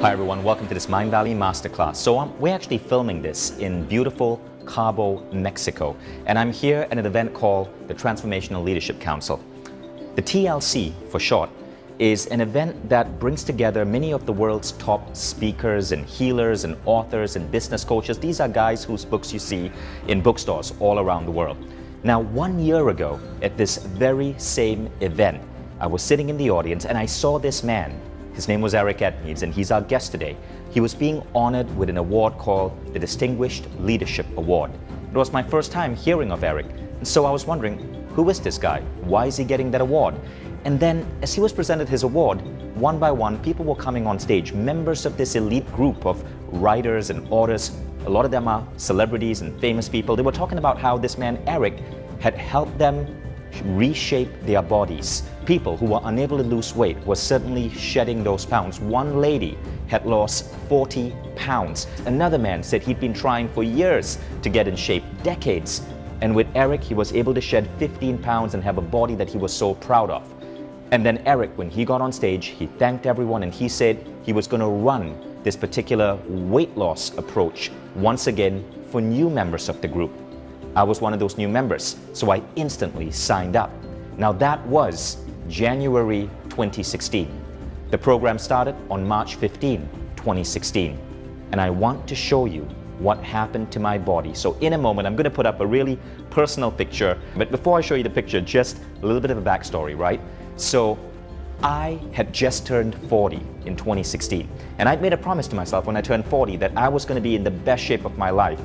Hi everyone, welcome to this Mindvalley Masterclass. So we're actually filming this in beautiful Cabo, Mexico, and I'm here at an event called the Transformational Leadership Council. The TLC, for short, is an event that brings together many of the world's top speakers and healers and authors and business coaches. These are guys whose books you see in bookstores all around the world. Now, 1 year ago, at this very same event, I was sitting in the audience and I saw this man. His name was Edmeades, and he's our guest today. He was being honored with an award called the Distinguished Leadership Award. It was my first time hearing of Eric, and so I was wondering, who is this guy? Why is he getting that award? And then, as he was presented his award, one by one, people were coming on stage, members of this elite group of writers and authors. A lot of them are celebrities and famous people. They were talking about how this man, Eric, had helped them reshape their bodies. People who were unable to lose weight were certainly shedding those pounds. One lady had lost 40 pounds. Another man said he'd been trying for years to get in shape, decades. And with Eric, he was able to shed 15 pounds and have a body that he was so proud of. And then Eric, when he got on stage, he thanked everyone and he said he was going to run this particular weight loss approach once again for new members of the group. I was one of those new members, so I instantly signed up. Now that was January 2016. The program started on March 15, 2016. And I want to show you what happened to my body. So in a moment, I'm going to put up a really personal picture. But before I show you the picture, just a little bit of a backstory, right? So I had just turned 40 in 2016. And I'd made a promise to myself when I turned 40 that I was going to be in the best shape of my life.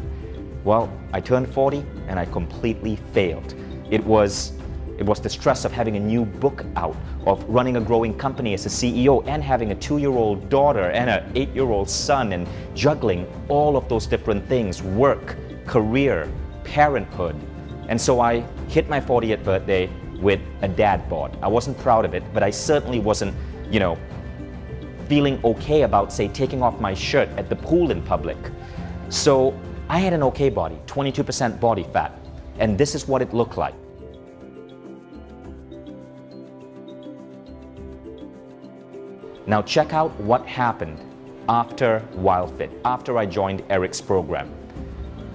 Well, I turned 40 and I completely failed. It was the stress of having a new book out, of running a growing company as a CEO and having a 2-year-old daughter and an 8-year-old son and juggling all of those different things, work, career, parenthood. And so I hit my 40th birthday with a dad bod. I wasn't proud of it, but I certainly wasn't, feeling okay about, say, taking off my shirt at the pool in public. So I had an okay body, 22% body fat, and this is what it looked like. Now check out what happened after WildFit, after I joined Eric's program.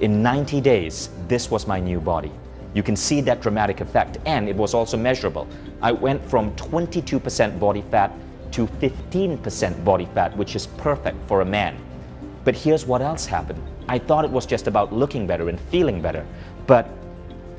In 90 days, this was my new body. You can see that dramatic effect, and it was also measurable. I went from 22% body fat to 15% body fat, which is perfect for a man. But here's what else happened. I thought it was just about looking better and feeling better. But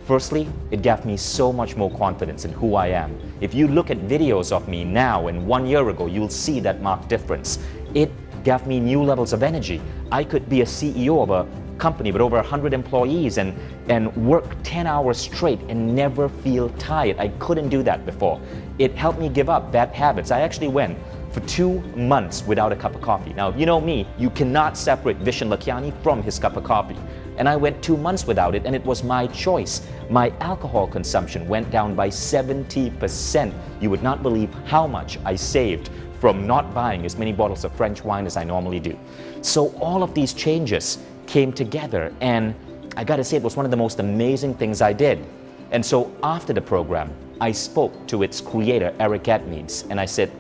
firstly, it gave me so much more confidence in who I am. If you look at videos of me now and 1 year ago, you'll see that marked difference. It gave me new levels of energy. I could be a CEO of a company with over 100 employees and work 10 hours straight and never feel tired. I couldn't do that before. It helped me give up bad habits. I actually went for 2 months without a cup of coffee. Now, you know me, you cannot separate Vishen Lakhiani from his cup of coffee. And I went 2 months without it, and it was my choice. My alcohol consumption went down by 70%. You would not believe how much I saved from not buying as many bottles of French wine as I normally do. So all of these changes came together, and I gotta say, it was one of the most amazing things I did. And so after the program, I spoke to its creator, Eric Edmeades, and I said,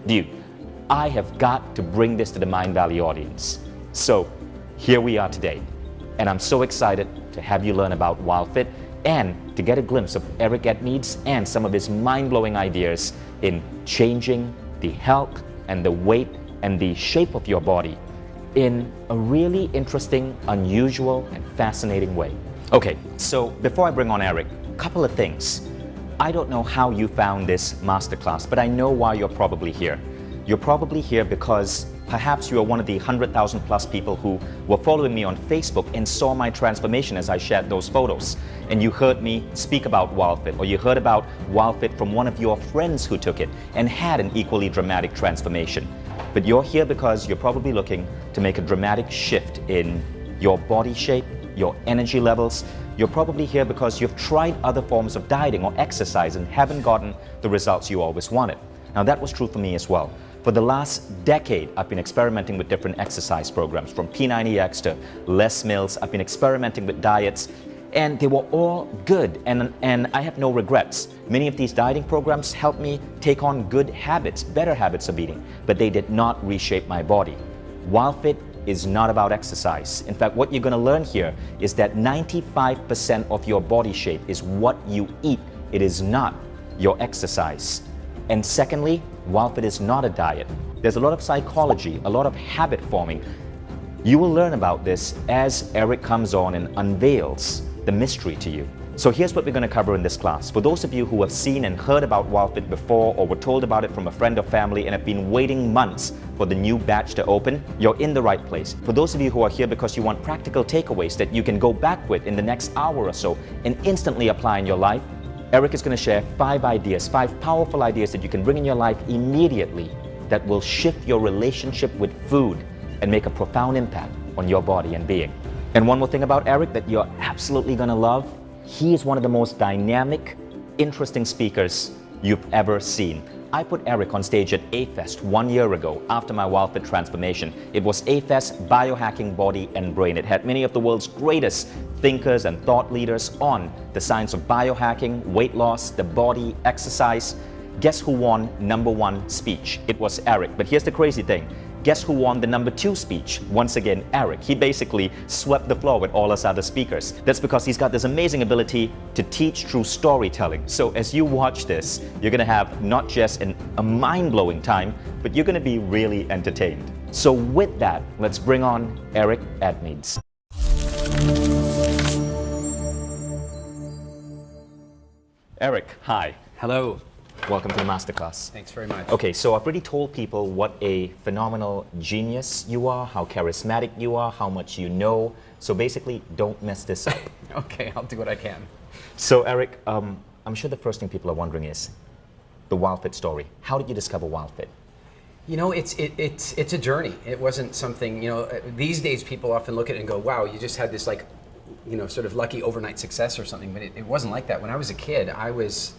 dude, I have got to bring this to the Mindvalley audience. So here we are today. And I'm so excited to have you learn about WildFit and to get a glimpse of Eric Edmeades and some of his mind-blowing ideas in changing the health and the weight and the shape of your body in a really interesting, unusual, and fascinating way. Okay, so before I bring on Eric, a couple of things. I don't know how you found this masterclass, but I know why you're probably here. You're probably here because perhaps you are one of the 100,000 plus people who were following me on Facebook and saw my transformation as I shared those photos. And you heard me speak about WildFit, or you heard about WildFit from one of your friends who took it and had an equally dramatic transformation. But you're here because you're probably looking to make a dramatic shift in your body shape, your energy levels. You're probably here because you've tried other forms of dieting or exercise and haven't gotten the results you always wanted. Now that was true for me as well. For the last decade, I've been experimenting with different exercise programs, from P90X to Les Mills. I've been experimenting with diets, and they were all good, and I have no regrets. Many of these dieting programs helped me take on good habits, better habits of eating, but they did not reshape my body. WildFit is not about exercise. In fact, what you're going to learn here is that 95% of your body shape is what you eat. It is not your exercise. And secondly, WildFit is not a diet. There's a lot of psychology, a lot of habit forming. You will learn about this as Eric comes on and unveils the mystery to you. So here's what we're going to cover in this class. For those of you who have seen and heard about WildFit before, or were told about it from a friend or family and have been waiting months for the new batch to open, you're in the right place. For those of you who are here because you want practical takeaways that you can go back with in the next hour or so and instantly apply in your life, Eric is going to share 5 ideas, 5 powerful ideas that you can bring in your life immediately that will shift your relationship with food and make a profound impact on your body and being. And one more thing about Eric that you're absolutely going to love. He is one of the most dynamic, interesting speakers you've ever seen. I put Eric on stage at A-Fest 1 year ago after my WildFit transformation. It was A-Fest Biohacking Body and Brain. It had many of the world's greatest thinkers and thought leaders on the science of biohacking, weight loss, the body, exercise. Guess who won #1 speech? It was Eric. But here's the crazy thing. Guess who won the #2 speech? Once again, Eric. He basically swept the floor with all us other speakers. That's because he's got this amazing ability to teach through storytelling. So as you watch this, you're going to have not just a mind-blowing time, but you're going to be really entertained. So with that, let's bring on Eric Edmeades. Eric, hi. Hello. Welcome to the Masterclass. Thanks very much. Okay, so I've already told people what a phenomenal genius you are, how charismatic you are, how much you know. So basically, don't mess this up. Okay, I'll do what I can. So Eric, I'm sure the first thing people are wondering is the WildFit story. How did you discover WildFit? You know, it's a journey. It wasn't something, you know, these days people often look at it and go, wow, you just had this like, you know, sort of lucky overnight success or something, but it wasn't like that. When I was a kid, I was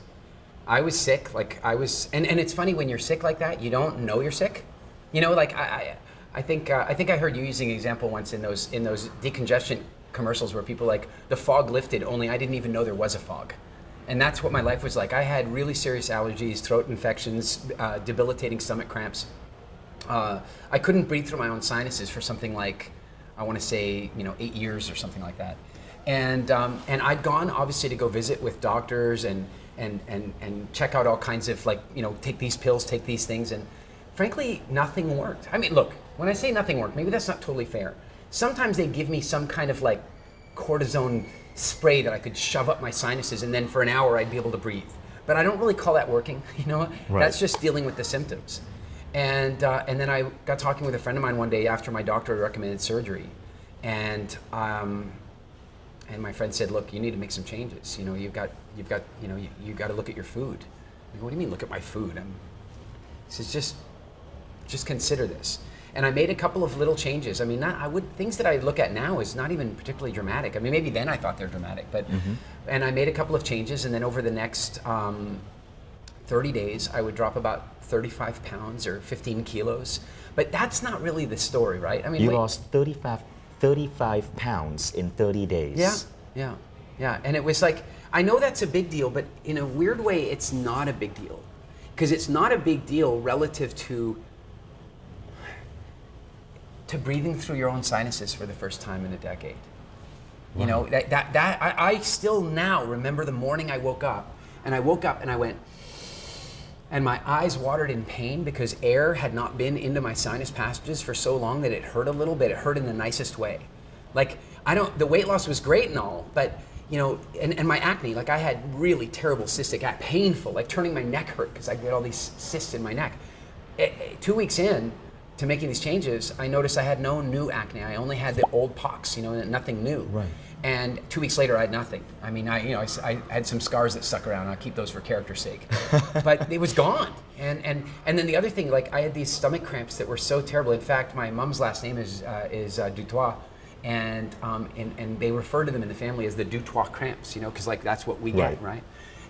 sick, and it's funny when you're sick like that, you don't know you're sick. You know, like I think I heard you using an example once in those decongestion commercials where people like, the fog lifted, only I didn't even know there was a fog. And that's what my life was like. I had really serious allergies, throat infections, debilitating stomach cramps. I couldn't breathe through my own sinuses for something like, I want to say, you know, 8 years or something like that. And I'd gone obviously to go visit with doctors and check out all kinds of, like, you know, take these pills, take these things, and frankly, nothing worked. I mean, look, when I say nothing worked, maybe that's not totally fair. Sometimes they give me some kind of like cortisone spray that I could shove up my sinuses, and then for an hour I'd be able to breathe. But I don't really call that working, you know? Right. That's just dealing with the symptoms. And then I got talking with a friend of mine one day after my doctor recommended surgery, and my friend said, "Look, you need to make some changes. You know, you've got to look at your food." I go, "What do you mean, look at my food?" He says, "Just consider this." And I made a couple of little changes. I mean, things that I look at now is not even particularly dramatic. I mean, maybe then I thought they're dramatic, but and I made a couple of changes, and then over the next 30 days, I would drop about 35 pounds or 15 kilos. But that's not really the story, right? I mean, you lost 35 pounds in 30 days. Yeah. And it was like, I know that's a big deal, but in a weird way, it's not a big deal. Because it's not a big deal relative to breathing through your own sinuses for the first time in a decade. Wow. You know, I still now remember the morning I woke up and I went, and my eyes watered in pain because air had not been into my sinus passages for so long that it hurt a little bit. It hurt in the nicest way. Like, the weight loss was great and all, but, you know, and my acne, like I had really terrible cystic acne, painful, like turning my neck hurt because I get all these cysts in my neck. 2 weeks in to making these changes, I noticed I had no new acne. I only had the old pox, you know, nothing new. Right. And 2 weeks later, I had nothing. I mean, I had some scars that stuck around. I'll keep those for character's sake. But it was gone. And then the other thing, like I had these stomach cramps that were so terrible. In fact, my mom's last name is Dutoit, and they refer to them in the family as the Dutoit cramps, you know, because like that's what we get, right?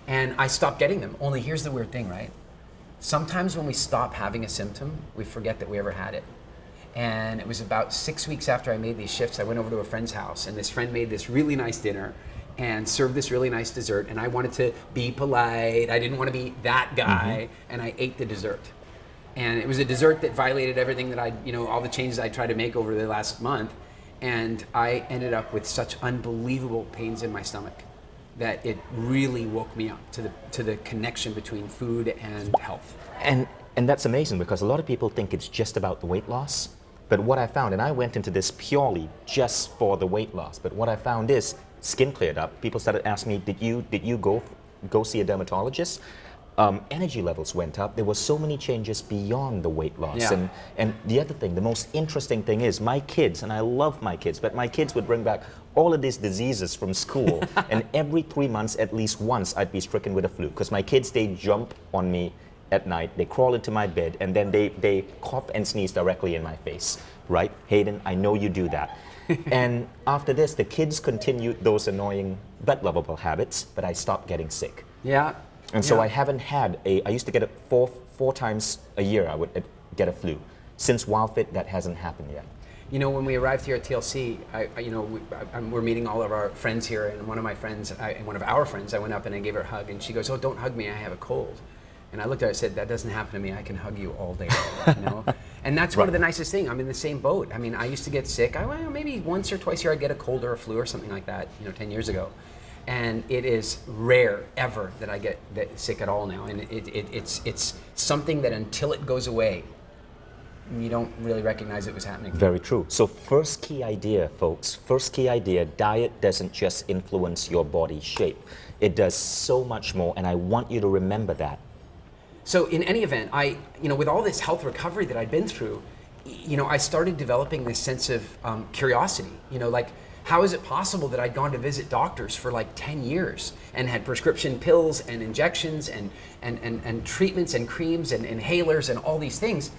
And I stopped getting them. Only here's the weird thing, right? Sometimes when we stop having a symptom, we forget that we ever had it. And it was about 6 weeks after I made these shifts, I went over to a friend's house, and this friend made this really nice dinner and served this really nice dessert, and I wanted to be polite. I didn't want to be that guy, and I ate the dessert. And it was a dessert that violated everything that all the changes I tried to make over the last month. And I ended up with such unbelievable pains in my stomach that it really woke me up to the connection between food and health. And that's amazing, because a lot of people think it's just about the weight loss. But what I found, and I went into this purely just for the weight loss, but what I found is skin cleared up. People started asking me, did you go see a dermatologist? Energy levels went up. There were so many changes beyond the weight loss. Yeah. And the other thing, the most interesting thing is my kids, and I love my kids, but my kids would bring back all of these diseases from school. And every 3 months, at least once, I'd be stricken with a flu, because my kids, they jump on me at night, they crawl into my bed, and then they cough and sneeze directly in my face, right? Hayden, I know you do that. And after this, the kids continued those annoying but lovable habits, but I stopped getting sick. Yeah. And so I haven't had I used to get it four times a year, I would get a flu. Since WildFit, that hasn't happened yet. You know, when we arrived here at TLC, we're meeting all of our friends here, and one of our friends, I went up and I gave her a hug, and she goes, "Oh, don't hug me, I have a cold." And I looked at her and said, "That doesn't happen to me. I can hug you all day long," you know? And that's one of the nicest things. I'm in the same boat. I mean, I used to get sick. Maybe once or twice a year I'd get a cold or a flu or something like that, 10 years ago. And it is rare ever that I get sick at all now. And it's something that until it goes away, you don't really recognize it was happening. Very true. So first key idea, folks, diet doesn't just influence your body shape. It does so much more, and I want you to remember that. So in any event, with all this health recovery that I'd been through, I started developing this sense of curiosity. Like, how is it possible that I'd gone to visit doctors for like 10 years and had prescription pills and injections and treatments and creams and inhalers and all these things,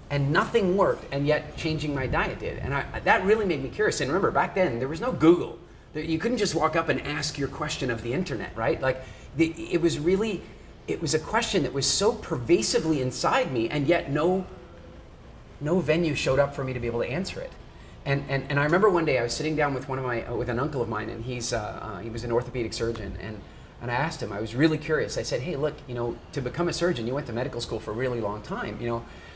and nothing worked, and yet changing my diet did? And that really made me curious. And remember, back then, there was no Google. You couldn't just walk up and ask your question of the internet, right? Like, it was a question that was so pervasively inside me, and yet no venue showed up for me to be able to answer it. And I remember one day I was sitting down with with an uncle of mine, and he was an orthopedic surgeon, and I asked him, I was really curious. I said, "Hey, look, to become a surgeon, you went to medical school for a really long time.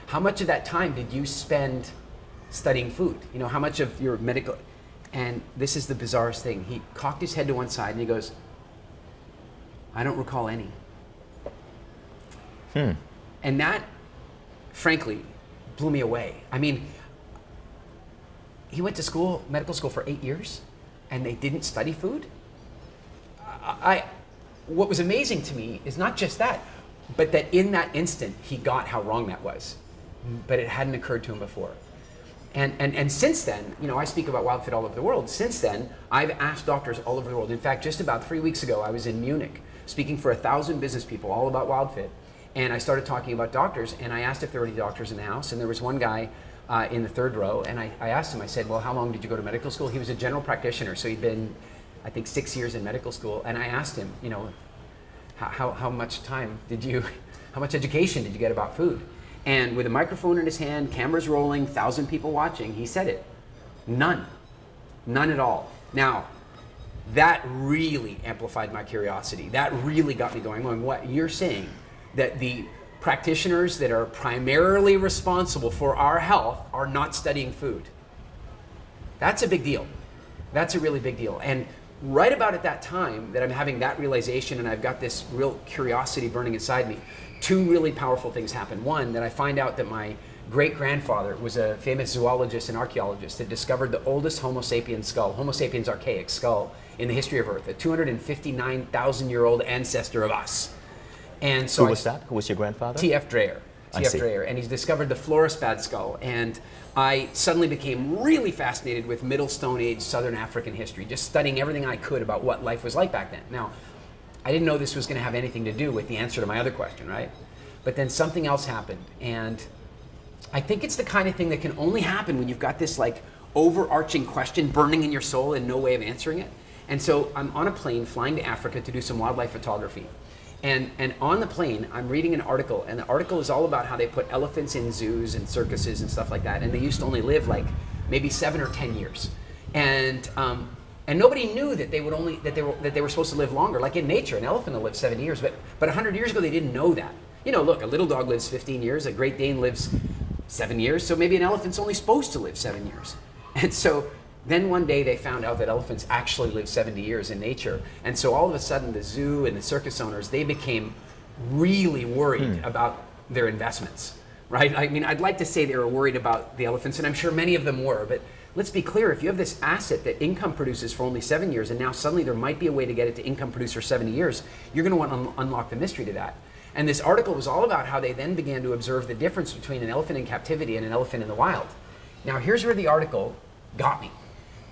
How much of that time did you spend studying food? How much of your medical..." And this is the bizarrest thing. He cocked his head to one side and he goes, "I don't recall any." And that, frankly, blew me away. I mean, he went to medical school for 8 years, and they didn't study food? What was amazing to me is not just that, but that in that instant, he got how wrong that was. But it hadn't occurred to him before. And since then, I speak about WildFit all over the world. Since then, I've asked doctors all over the world. In fact, just about 3 weeks ago, I was in Munich speaking for 1,000 business people all about WildFit. And I started talking about doctors, and I asked if there were any doctors in the house, and there was one guy in the third row, and I asked him, I said, "Well, how long did you go to medical school?" He was a general practitioner, so he'd been, I think, 6 years in medical school. And I asked him, how much education did you get about food? And with a microphone in his hand, cameras rolling, 1,000 people watching, he said it. None at all. Now, that really amplified my curiosity. That really got me going, what you're saying, that the practitioners that are primarily responsible for our health are not studying food. That's a big deal. That's a really big deal. And right about at that time that I'm having that realization and I've got this real curiosity burning inside me, two really powerful things happen. One, that I find out that my great-grandfather was a famous zoologist and archaeologist that discovered the oldest Homo sapiens skull, Homo sapiens archaic skull in the history of Earth, a 259,000-year-old ancestor of us. And so Who was that? Who was your grandfather? T.F. Dreyer. T.F. Dreyer. And he's discovered the Florisbad skull. And I suddenly became really fascinated with Middle Stone Age Southern African history, just studying everything I could about what life was like back then. Now, I didn't know this was going to have anything to do with the answer to my other question, right? But then something else happened. And I think it's the kind of thing that can only happen when you've got this like overarching question burning in your soul and no way of answering it. And so I'm on a plane flying to Africa to do some wildlife photography. And on the plane, I'm reading an article, and the article is all about how they put elephants in zoos and circuses and stuff like that, and they used to only live like maybe 7 or 10 years, and nobody knew that they were supposed to live longer. Like in nature, an elephant will live 70 years, but 100 years ago they didn't know that. You know, look, a little dog lives 15 years, a Great Dane lives 7 years, so maybe an elephant's only supposed to live 7 years. And so then one day they found out that elephants actually live 70 years in nature. And so all of a sudden the zoo and the circus owners, they became really worried about their investments, right? I mean, I'd like to say they were worried about the elephants, and I'm sure many of them were, but let's be clear, if you have this asset that income produces for only 7 years, and now suddenly there might be a way to get it to income produce for 70 years, you're gonna want to unlock the mystery to that. And this article was all about how they then began to observe the difference between an elephant in captivity and an elephant in the wild. Now here's where the article got me.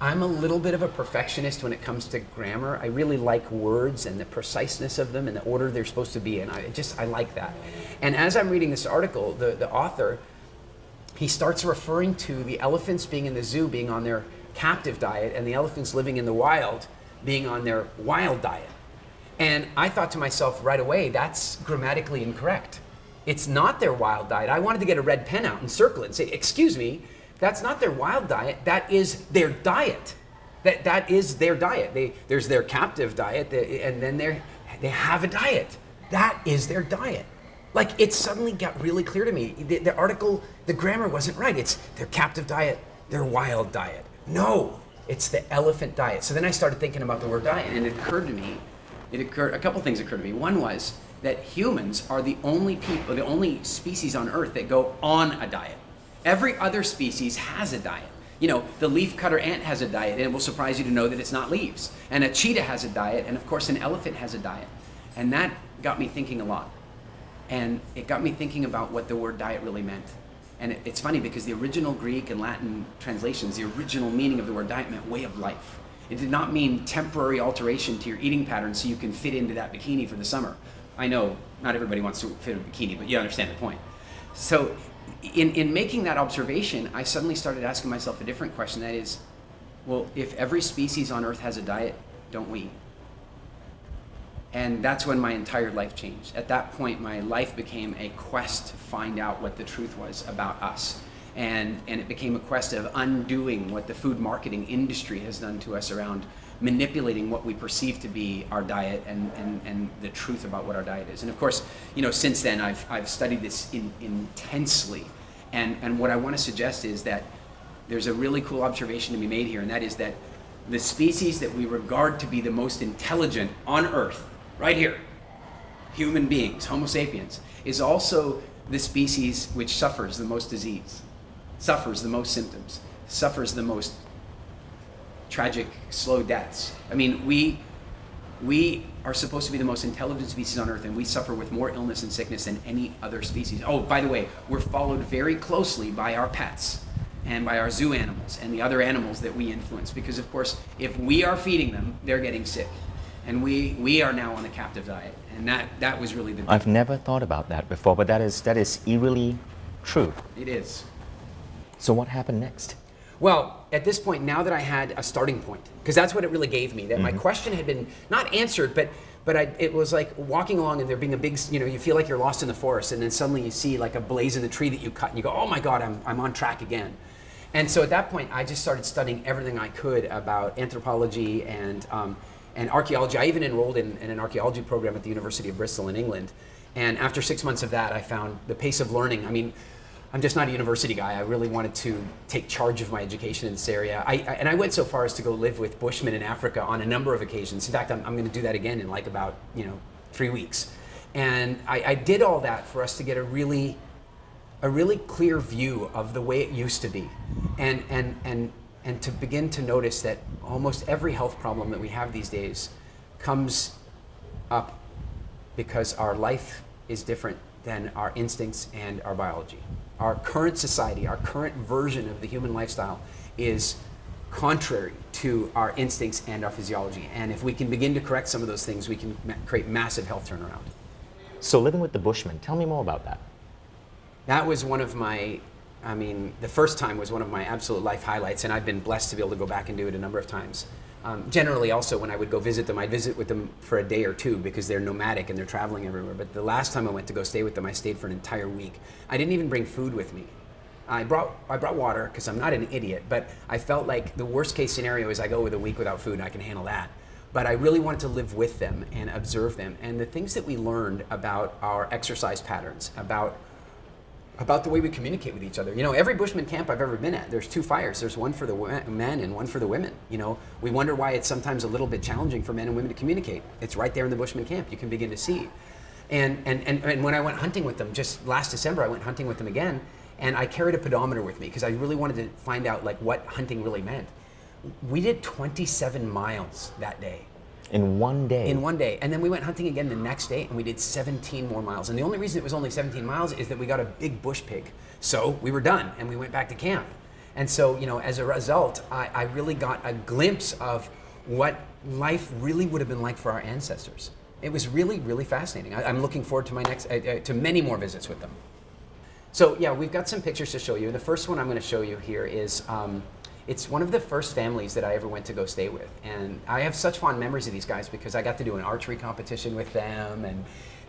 I'm a little bit of a perfectionist when it comes to grammar. I really like words and the preciseness of them and the order they're supposed to be in. I like that. And as I'm reading this article, the author, he starts referring to the elephants being in the zoo being on their captive diet and the elephants living in the wild being on their wild diet. And I thought to myself right away, that's grammatically incorrect. It's not their wild diet. I wanted to get a red pen out and circle it and say, excuse me, that's not their wild diet, that is their diet. That is their diet. There's their captive diet, and then they have a diet. That is their diet. Like, it suddenly got really clear to me. The article, the grammar wasn't right. It's their captive diet, their wild diet. No, it's the elephant diet. So then I started thinking about the word diet, and it occurred to me, a couple things occurred to me. One was that humans are the only people, the only species on Earth that go on a diet. Every other species has a diet. You know, the leafcutter ant has a diet, and it will surprise you to know that it's not leaves. And a cheetah has a diet, and of course an elephant has a diet. And that got me thinking a lot. And it got me thinking about what the word diet really meant. And it's funny because the original Greek and Latin translations, the original meaning of the word diet meant way of life. It did not mean temporary alteration to your eating pattern so you can fit into that bikini for the summer. I know not everybody wants to fit a bikini, but you understand the point. So in making that observation, I suddenly started asking myself a different question. That is, well, if every species on Earth has a diet, don't we? And that's when my entire life changed. At that point, my life became a quest to find out what the truth was about us. And it became a quest of undoing what the food marketing industry has done to us around manipulating what we perceive to be our diet and the truth about what our diet is. And of course, you know, since then I've studied this intensely. And what I want to suggest is that there's a really cool observation to be made here, and that is that the species that we regard to be the most intelligent on Earth, right here, human beings, Homo sapiens, is also the species which suffers the most disease, suffers the most symptoms, suffers the most tragic, slow deaths. I mean, we are supposed to be the most intelligent species on Earth, and we suffer with more illness and sickness than any other species. Oh, by the way, we're followed very closely by our pets and by our zoo animals and the other animals that we influence, because of course, if we are feeding them, they're getting sick. And we are now on a captive diet, and that was really the big. I've never thought about that before, but that is eerily true. It is. So what happened next? Well, at this point, now that I had a starting point, because that's what it really gave me, that my question had been not answered, but it was like walking along and there being a big, you know, you feel like you're lost in the forest, and then suddenly you see like a blaze in the tree that you cut, and you go, oh my God, I'm on track again. And so at that point, I just started studying everything I could about anthropology and archaeology. I even enrolled in an archaeology program at the University of Bristol in England. And after 6 months of that, I found the pace of learning. I mean, I'm just not a university guy. I really wanted to take charge of my education in this area. I went so far as to go live with Bushmen in Africa on a number of occasions. In fact, I'm going to do that again in like about 3 weeks. And I did all that for us to get a really clear view of the way it used to be, and to begin to notice that almost every health problem that we have these days comes up because our life is different than our instincts and our biology. Our current society, our current version of the human lifestyle is contrary to our instincts and our physiology. And if we can begin to correct some of those things, we can create massive health turnaround. So living with the Bushmen, tell me more about that. That was one of my, the first time was one of my absolute life highlights, and I've been blessed to be able to go back and do it a number of times. Generally also when I would go visit them, I'd visit with them for a day or two because they're nomadic and they're traveling everywhere. But the last time I went to go stay with them, I stayed for an entire week. I didn't even bring food with me. I brought water because I'm not an idiot, but I felt like the worst case scenario is I go with a week without food and I can handle that. but I really wanted to live with them and observe them. And the things that we learned about our exercise patterns, about the way we communicate with each other. You know, every Bushman camp I've ever been at, there's two fires. There's one for the men and one for the women. You know, we wonder why it's sometimes a little bit challenging for men and women to communicate. It's right there in the Bushman camp. You can begin to see. And when I went hunting with them, just last December, I went hunting with them again, and I carried a pedometer with me because I really wanted to find out like what hunting really meant. We did 27 miles that day. In one day? In one day. And then we went hunting again the next day and we did 17 more miles. And the only reason it was only 17 miles is that we got a big bush pig. So we were done and we went back to camp. And so, you know, as a result, I really got a glimpse of what life really would have been like for our ancestors. It was really, really fascinating. I'm looking forward to my next, to many more visits with them. So yeah, we've got some pictures to show you. The first one I'm going to show you here is, it's one of the first families that I ever went to go stay with. And I have such fond memories of these guys because I got to do an archery competition with them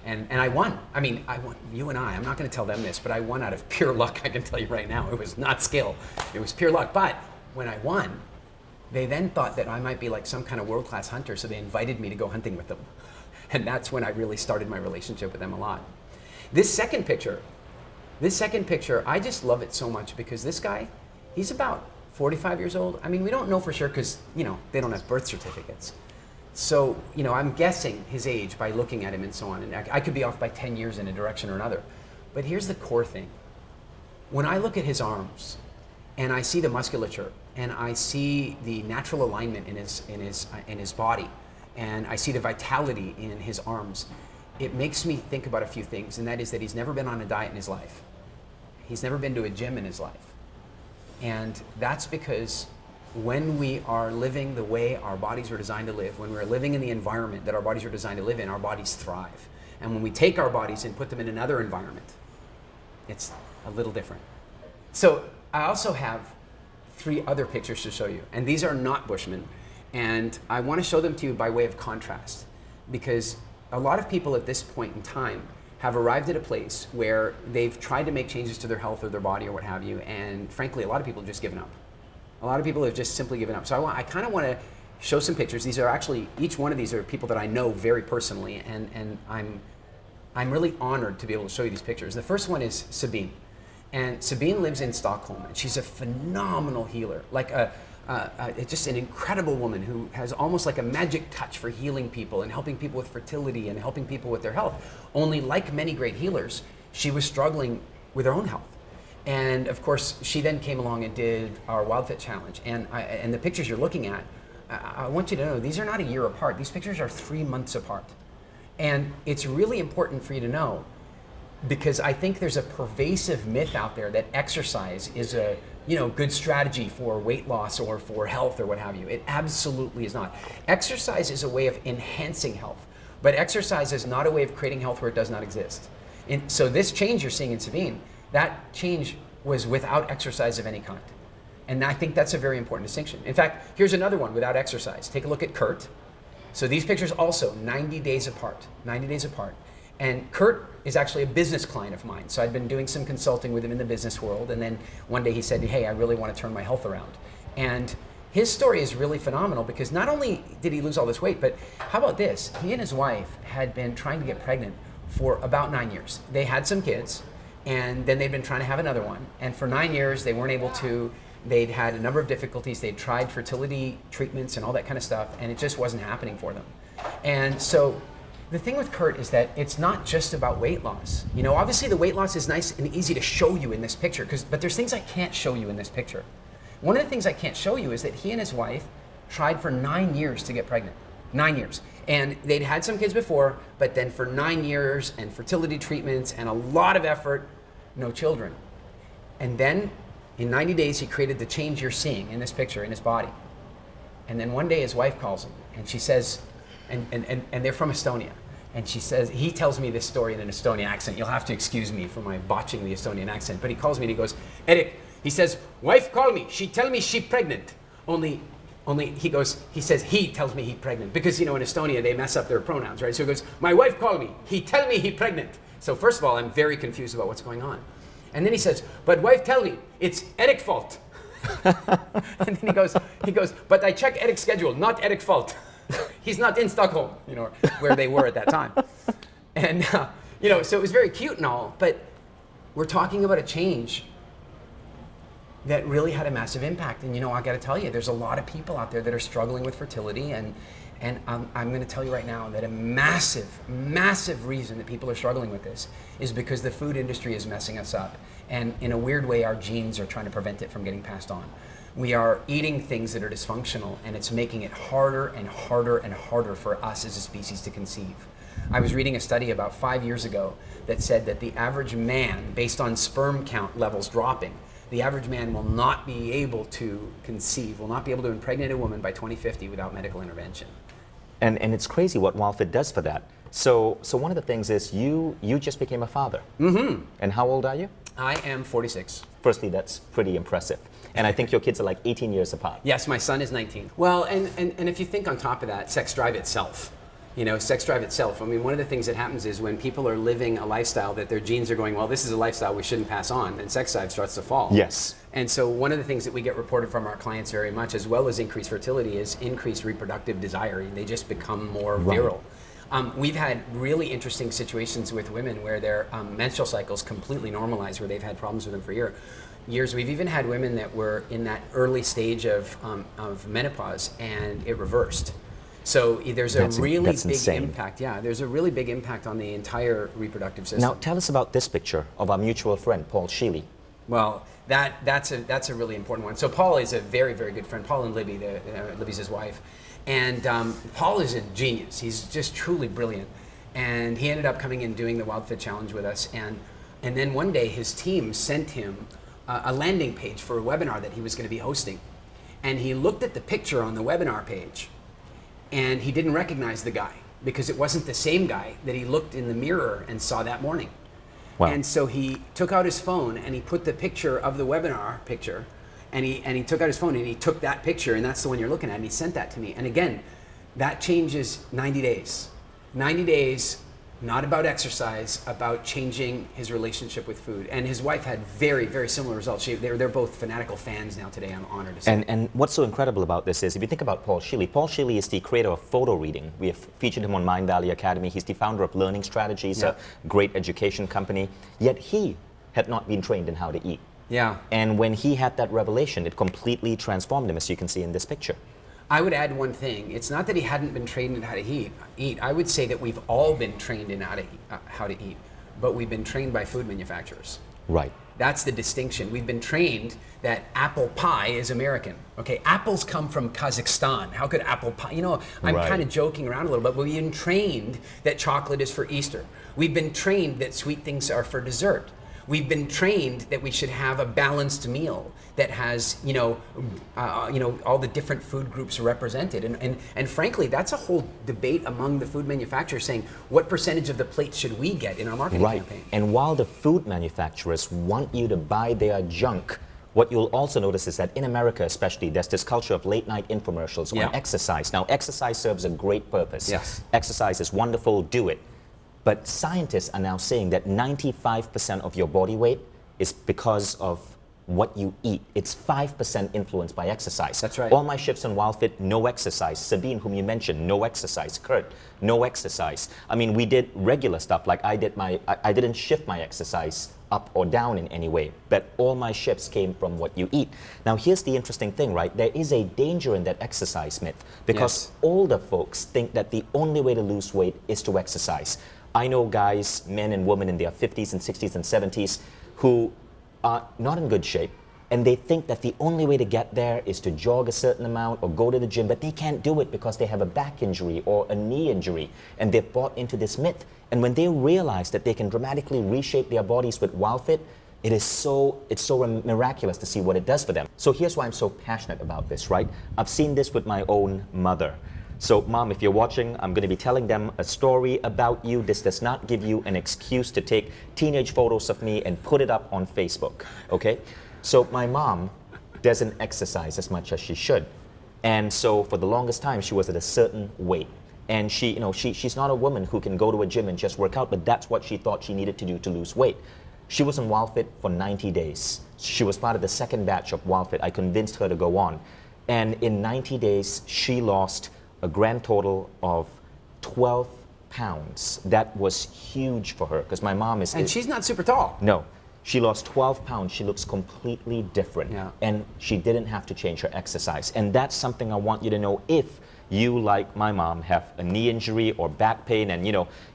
and I won. I mean, I won, I'm not gonna tell them this, but I won out of pure luck, I can tell you right now. It was not skill, it was pure luck. But when I won, they then thought that I might be like some kind of world-class hunter, so they invited me to go hunting with them. And that's when I really started my relationship with them a lot. This second picture, I just love it so much because this guy, he's about 45 years old. I mean, we don't know for sure because, you know, they don't have birth certificates. So, you know, I'm guessing his age by looking at him and so on. And I could be off by 10 years in a direction or another. But here's the core thing. When I look at his arms and I see the musculature and I see the natural alignment in his body and I see the vitality in his arms, it makes me think about a few things. And that is that he's never been on a diet in his life. He's never been to a gym in his life. And that's because when we are living the way our bodies were designed to live, when we're living in the environment that our bodies are designed to live in, our bodies thrive. And when we take our bodies and put them in another environment, it's a little different. So I also have 3 other pictures to show you. And these are not Bushmen. And I want to show them to you by way of contrast. Because a lot of people at this point in time have arrived at a place where they've tried to make changes to their health or their body or what have you, and frankly, a lot of people have just given up. A lot of people have just simply given up. So I kind of want to show some pictures. These are actually, each one of these are people that I know very personally, and I'm really honored to be able to show you these pictures. The first one is Sabine. And Sabine lives in Stockholm, and she's a phenomenal healer, like just an incredible woman who has almost like a magic touch for healing people and helping people with fertility and helping people with their health. Only like many great healers, she was struggling with her own health. And of course, she then came along and did our WildFit Challenge. And the pictures you're looking at, I want you to know, these are not a year apart. These pictures are 3 months apart. And it's really important for you to know, because I think there's a pervasive myth out there that exercise is a good strategy for weight loss or for health or what have you. It absolutely is not. Exercise is a way of enhancing health, but exercise is not a way of creating health where it does not exist. And so this change you're seeing in Sabine, that change was without exercise of any kind. And I think that's a very important distinction. In fact, here's another one without exercise. Take a look at Kurt. So these pictures also 90 days apart, 90 days apart. And Kurt is actually a business client of mine. So I'd been doing some consulting with him in the business world. And then one day he said, hey, I really want to turn my health around. And his story is really phenomenal because not only did he lose all this weight, but how about this? He and his wife had been trying to get pregnant for about 9 years. They had some kids, and then they'd been trying to have another one. And for 9 years, they weren't able to. They'd had a number of difficulties. They'd tried fertility treatments and all that kind of stuff, and it just wasn't happening for them. And so the thing with Kurt is that it's not just about weight loss. You know, obviously the weight loss is nice and easy to show you in this picture, but there's things I can't show you in this picture. One of the things I can't show you is that he and his wife tried for 9 years to get pregnant. 9 years. And they'd had some kids before, but then for 9 years and fertility treatments and a lot of effort, no children. And then in 90 days, he created the change you're seeing in this picture in his body. And then one day his wife calls him and she says, and they're from Estonia. And she says, he tells me this story in an Estonian accent. You'll have to excuse me for my botching the Estonian accent. But he calls me and he goes, Eric, he says, wife call me. She tell me she pregnant. Only he says, he tells me he pregnant. Because, you know, in Estonia, they mess up their pronouns, right? So he goes, my wife call me. He tell me he pregnant. So first of all, I'm very confused about what's going on. And then he says, but wife tell me, it's Eric fault. And then he goes, but I check Eric's schedule, not Eric fault. he's not in Stockholm, where they were at that time. And, so it was very cute and all, but we're talking about a change that really had a massive impact. And I got to tell you, there's a lot of people out there that are struggling with fertility, and I'm going to tell you right now that a massive reason that people are struggling with this is because the food industry is messing us up. And in a weird way, our genes are trying to prevent it from getting passed on. We are eating things that are dysfunctional, and it's making it harder and harder and harder for us as a species to conceive. I was reading a study about 5 years ago that said that the average man, based on sperm count levels dropping, the average man will not be able to conceive, will not be able to impregnate a woman by 2050 without medical intervention. And it's crazy what WildFit does for that. So one of the things is you just became a father. Mm-hmm. And how old are you? I am 46. Firstly, that's pretty impressive. And I think your kids are like 18 years apart. Yes, my son is 19. Well, and if you think on top of that, sex drive itself. Sex drive itself. I mean, one of the things that happens is when people are living a lifestyle that their genes are going, well, this is a lifestyle we shouldn't pass on, then sex drive starts to fall. Yes. And so one of the things that we get reported from our clients very much, as well as increased fertility, is increased reproductive desire. They just become more virile. We've had really interesting situations with women where their menstrual cycles completely normalized, where they've had problems with them for years. We've even had women that were in that early stage of menopause, and it reversed. So there's a really big impact. Yeah, there's a really big impact on the entire reproductive system. Now, tell us about this picture of our mutual friend, Paul Sheely. Well, that's a really important one. So Paul is a very, very good friend. Paul and Libby, Libby's his wife. And Paul is a genius. He's just truly brilliant. And he ended up coming and doing the WildFit Challenge with us. And then one day his team sent him a landing page for a webinar that he was going to be hosting. And he looked at the picture on the webinar page, and he didn't recognize the guy because it wasn't the same guy that he looked in the mirror and saw that morning. Wow. And so he took out his phone and he put the picture of the webinar picture, and he took out his phone and he took that picture, and that's the one you're looking at, and he sent that to me. And again, that changes 90 days. 90 days, not about exercise, about changing his relationship with food. And his wife had very, very similar results. They're both fanatical fans now today, I'm honored to say. And what's so incredible about this is, if you think about Paul Sheely is the creator of photo reading. We have featured him on Mindvalley Academy. He's the founder of Learning Strategies, a great education company. Yet he had not been trained in how to eat. Yeah. And when he had that revelation, it completely transformed him, as you can see in this picture. I would add one thing. It's not that he hadn't been trained in how to eat. I would say that we've all been trained in how to eat, but we've been trained by food manufacturers. Right. That's the distinction. We've been trained that apple pie is American. Okay, apples come from Kazakhstan. How could apple pie, I'm kind of joking around a little bit, but we've been trained that chocolate is for Easter. We've been trained that sweet things are for dessert. We've been trained that we should have a balanced meal that has, all the different food groups represented. And frankly, that's a whole debate among the food manufacturers saying, what percentage of the plate should we get in our marketing campaign? And while the food manufacturers want you to buy their junk, what you'll also notice is that in America especially, there's this culture of late night infomercials on exercise. Now, exercise serves a great purpose. Yes. Exercise is wonderful, do it. But scientists are now saying that 95% of your body weight is because of what you eat. It's 5% influenced by exercise. That's right. All my shifts on WildFit, no exercise. Sabine, whom you mentioned, no exercise. Kurt, no exercise. I mean, we did regular stuff, like I didn't shift my exercise up or down in any way, but all my shifts came from what you eat. Now, here's the interesting thing, right? There is a danger in that exercise myth, because older folks think that the only way to lose weight is to exercise. I know guys, men and women in their 50s and 60s and 70s who are not in good shape, and they think that the only way to get there is to jog a certain amount or go to the gym, but they can't do it because they have a back injury or a knee injury, and they've bought into this myth. And when they realize that they can dramatically reshape their bodies with WildFit, it's so miraculous to see what it does for them. So here's why I'm so passionate about this, right? I've seen this with my own mother. So, Mom, if you're watching, I'm going to be telling them a story about you. This does not give you an excuse to take teenage photos of me and put it up on Facebook, okay? So my mom doesn't exercise as much as she should. And so for the longest time, she was at a certain weight. And she's not a woman who can go to a gym and just work out, but that's what she thought she needed to do to lose weight. She was on WildFit for 90 days. She was part of the second batch of WildFit. I convinced her to go on. And in 90 days, she lost a grand total of 12 pounds. That was huge for her because my mom is... And she's not super tall. No. She lost 12 pounds. She looks completely different. Yeah. And she didn't have to change her exercise. And that's something I want you to know if you, like my mom, have a knee injury or back pain and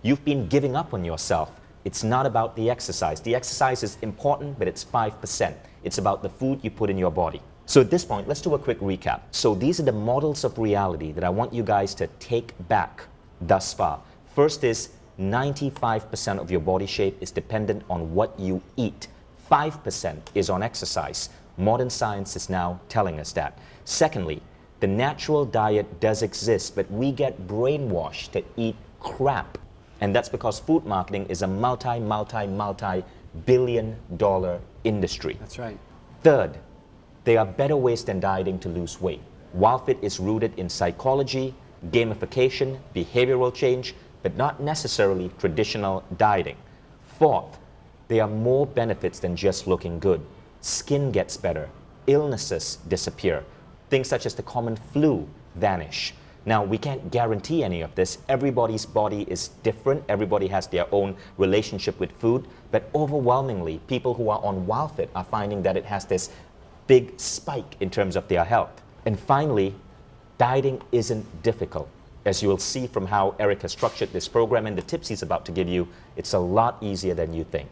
you've been giving up on yourself. It's not about the exercise. The exercise is important, but it's 5%. It's about the food you put in your body. So at this point, let's do a quick recap. So these are the models of reality that I want you guys to take back thus far. First is 95% of your body shape is dependent on what you eat. 5% is on exercise. Modern science is now telling us that. Secondly, the natural diet does exist, but we get brainwashed to eat crap. And that's because food marketing is a multi-billion-dollar industry. That's right. Third, there are better ways than dieting to lose weight. WildFit is rooted in psychology, gamification, behavioral change, but not necessarily traditional dieting. Fourth, there are more benefits than just looking good. Skin gets better, illnesses disappear, things such as the common flu vanish. Now, we can't guarantee any of this. Everybody's body is different. Everybody has their own relationship with food, but overwhelmingly, people who are on WildFit are finding that it has this big spike in terms of their health. And finally, dieting isn't difficult. As you will see from how Eric has structured this program and the tips he's about to give you, it's a lot easier than you think.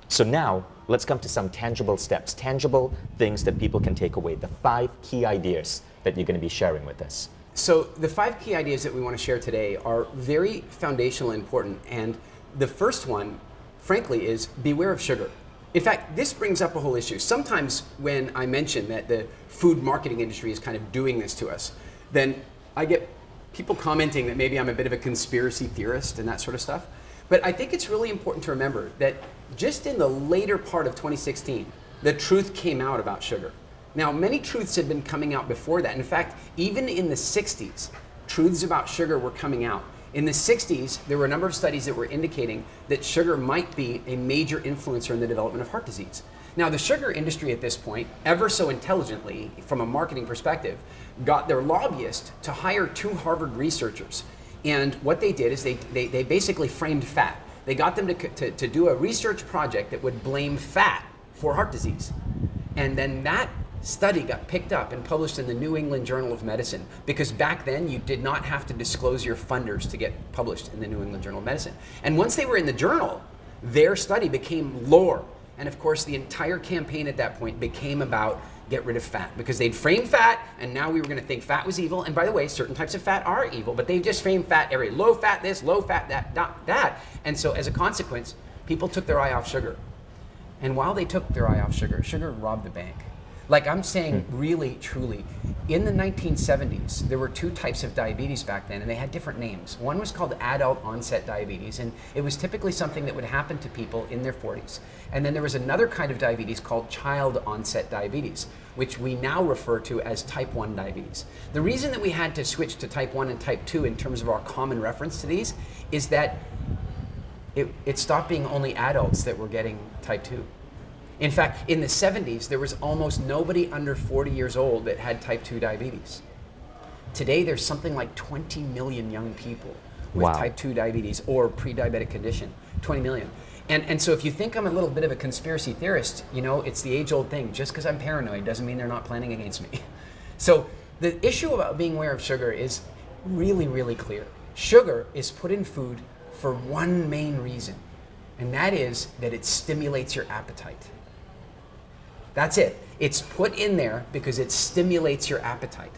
So now, let's come to some tangible steps, tangible things that people can take away, the 5 key ideas that you're going to be sharing with us. So the 5 key ideas that we want to share today are very foundational and important. And the first one, frankly, is beware of sugar. In fact, this brings up a whole issue. Sometimes when I mention that the food marketing industry is kind of doing this to us, then I get people commenting that maybe I'm a bit of a conspiracy theorist and that sort of stuff. But I think it's really important to remember that just in the later part of 2016, the truth came out about sugar. Now, many truths had been coming out before that. In fact, even in the 60s, truths about sugar were coming out. In the 60s, there were a number of studies that were indicating that sugar might be a major influencer in the development of heart disease. Now, the sugar industry at this point, ever so intelligently, from a marketing perspective, got their lobbyist to hire 2 Harvard researchers. And what they did is they basically framed fat. They got them to do a research project that would blame fat for heart disease. And then that study got picked up and published in the New England Journal of Medicine, because back then you did not have to disclose your funders to get published in the New England Journal of Medicine. And once they were in the journal, their study became lore. And of course, the entire campaign at that point became about get rid of fat, because they'd framed fat, and now we were going to think fat was evil. And by the way, certain types of fat are evil, but they just framed fat area, low fat this, low fat that. And so as a consequence, people took their eye off sugar. And while they took their eye off sugar, sugar robbed the bank. Like I'm saying, really, truly, in the 1970s, there were 2 types of diabetes back then, and they had different names. One was called adult onset diabetes, and it was typically something that would happen to people in their 40s. And then there was another kind of diabetes called child onset diabetes, which we now refer to as type 1 diabetes. The reason that we had to switch to type 1 and type 2 in terms of our common reference to these is that it stopped being only adults that were getting type 2. In fact, in the 70s, there was almost nobody under 40 years old that had type 2 diabetes. Today, there's something like 20 million young people with type 2 diabetes or pre-diabetic condition, 20 million. And so if you think I'm a little bit of a conspiracy theorist, it's the age-old thing. Just because I'm paranoid doesn't mean they're not planning against me. So the issue about being aware of sugar is really, really clear. Sugar is put in food for one main reason, and that is that it stimulates your appetite. That's it. It's put in there because it stimulates your appetite.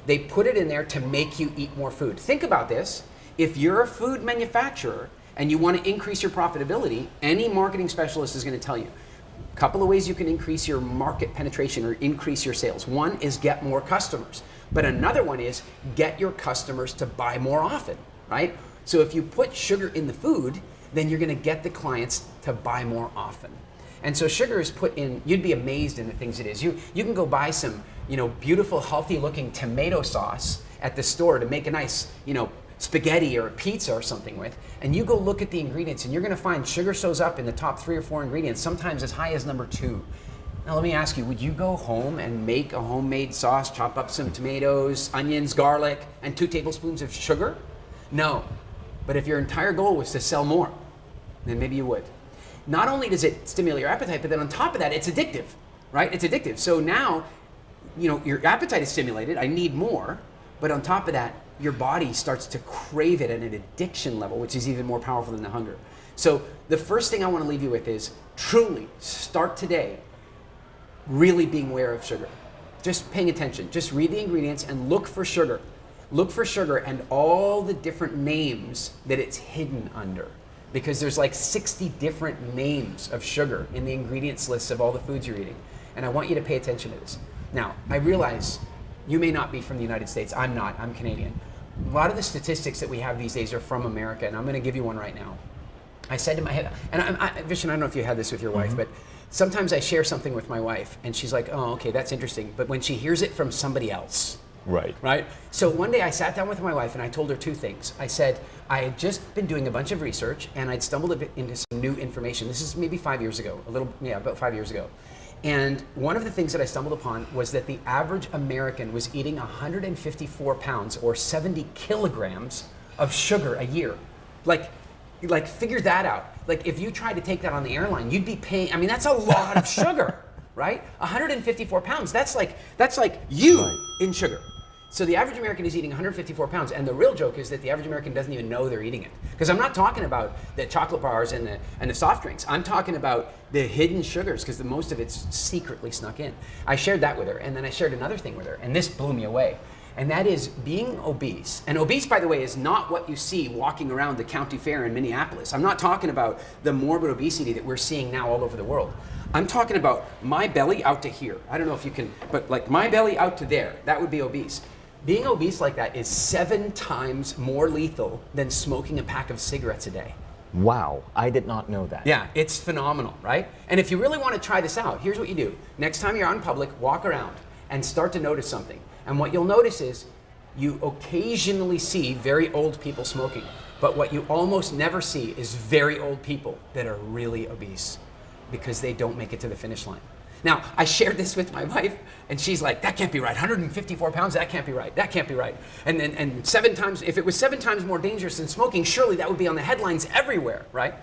They put it in there to make you eat more food. Think about this. If you're a food manufacturer and you want to increase your profitability, any marketing specialist is going to tell you a couple of ways you can increase your market penetration or increase your sales. One is get more customers, but another one is get your customers to buy more often, right? So if you put sugar in the food, then you're going to get the clients to buy more often. And so sugar is put in, you'd be amazed in the things it is. You can go buy some, beautiful, healthy looking tomato sauce at the store to make a nice, spaghetti or a pizza or something with, and you go look at the ingredients and you're going to find sugar shows up in the top 3 or 4 ingredients, sometimes as high as number 2. Now let me ask you, would you go home and make a homemade sauce, chop up some tomatoes, onions, garlic, and 2 tablespoons of sugar? No. But if your entire goal was to sell more, then maybe you would. Not only does it stimulate your appetite, but then on top of that, it's addictive, right? It's addictive. So now, your appetite is stimulated, I need more, but on top of that, your body starts to crave it at an addiction level, which is even more powerful than the hunger. So the first thing I want to leave you with is truly start today really being aware of sugar. Just paying attention. Just read the ingredients and look for sugar. Look for sugar and all the different names that it's hidden under. Because there's like 60 different names of sugar in the ingredients lists of all the foods you're eating. And I want you to pay attention to this. Now, I realize you may not be from the United States. I'm not. I'm Canadian. A lot of the statistics that we have these days are from America, and I'm going to give you one right now. I said to my head, and Vishen, I don't know if you had this with your wife, but sometimes I share something with my wife, and she's like, oh, okay, that's interesting. But when she hears it from somebody else, right? So one day I sat down with my wife and I told her 2 things. I said, I had just been doing a bunch of research and I'd stumbled a bit into some new information. This is maybe 5 years ago, about 5 years ago. And one of the things that I stumbled upon was that the average American was eating 154 pounds or 70 kilograms of sugar a year. Like figure that out. Like if you tried to take that on the airline, you'd be paying, that's a lot of sugar, right? 154 pounds, that's like you in sugar. So the average American is eating 154 pounds, and the real joke is that the average American doesn't even know they're eating it. Because I'm not talking about the chocolate bars and the soft drinks. I'm talking about the hidden sugars, because the most of it's secretly snuck in. I shared that with her, and then I shared another thing with her, and this blew me away. And that is being obese. And obese, by the way, is not what you see walking around the county fair in Minneapolis. I'm not talking about the morbid obesity that we're seeing now all over the world. I'm talking about my belly out to here. I don't know if you can, but like my belly out to there, that would be obese. Being obese like that is 7 times more lethal than smoking a pack of cigarettes a day. Wow, I did not know that. Yeah, it's phenomenal, right? And if you really want to try this out, here's what you do. Next time you're out in public, walk around and start to notice something. And what you'll notice is you occasionally see very old people smoking, but what you almost never see is very old people that are really obese because they don't make it to the finish line. Now, I shared this with my wife, and she's like, that can't be right. 154 pounds, that can't be right. That can't be right. And 7 times, if it was 7 times more dangerous than smoking, surely that would be on the headlines everywhere, right?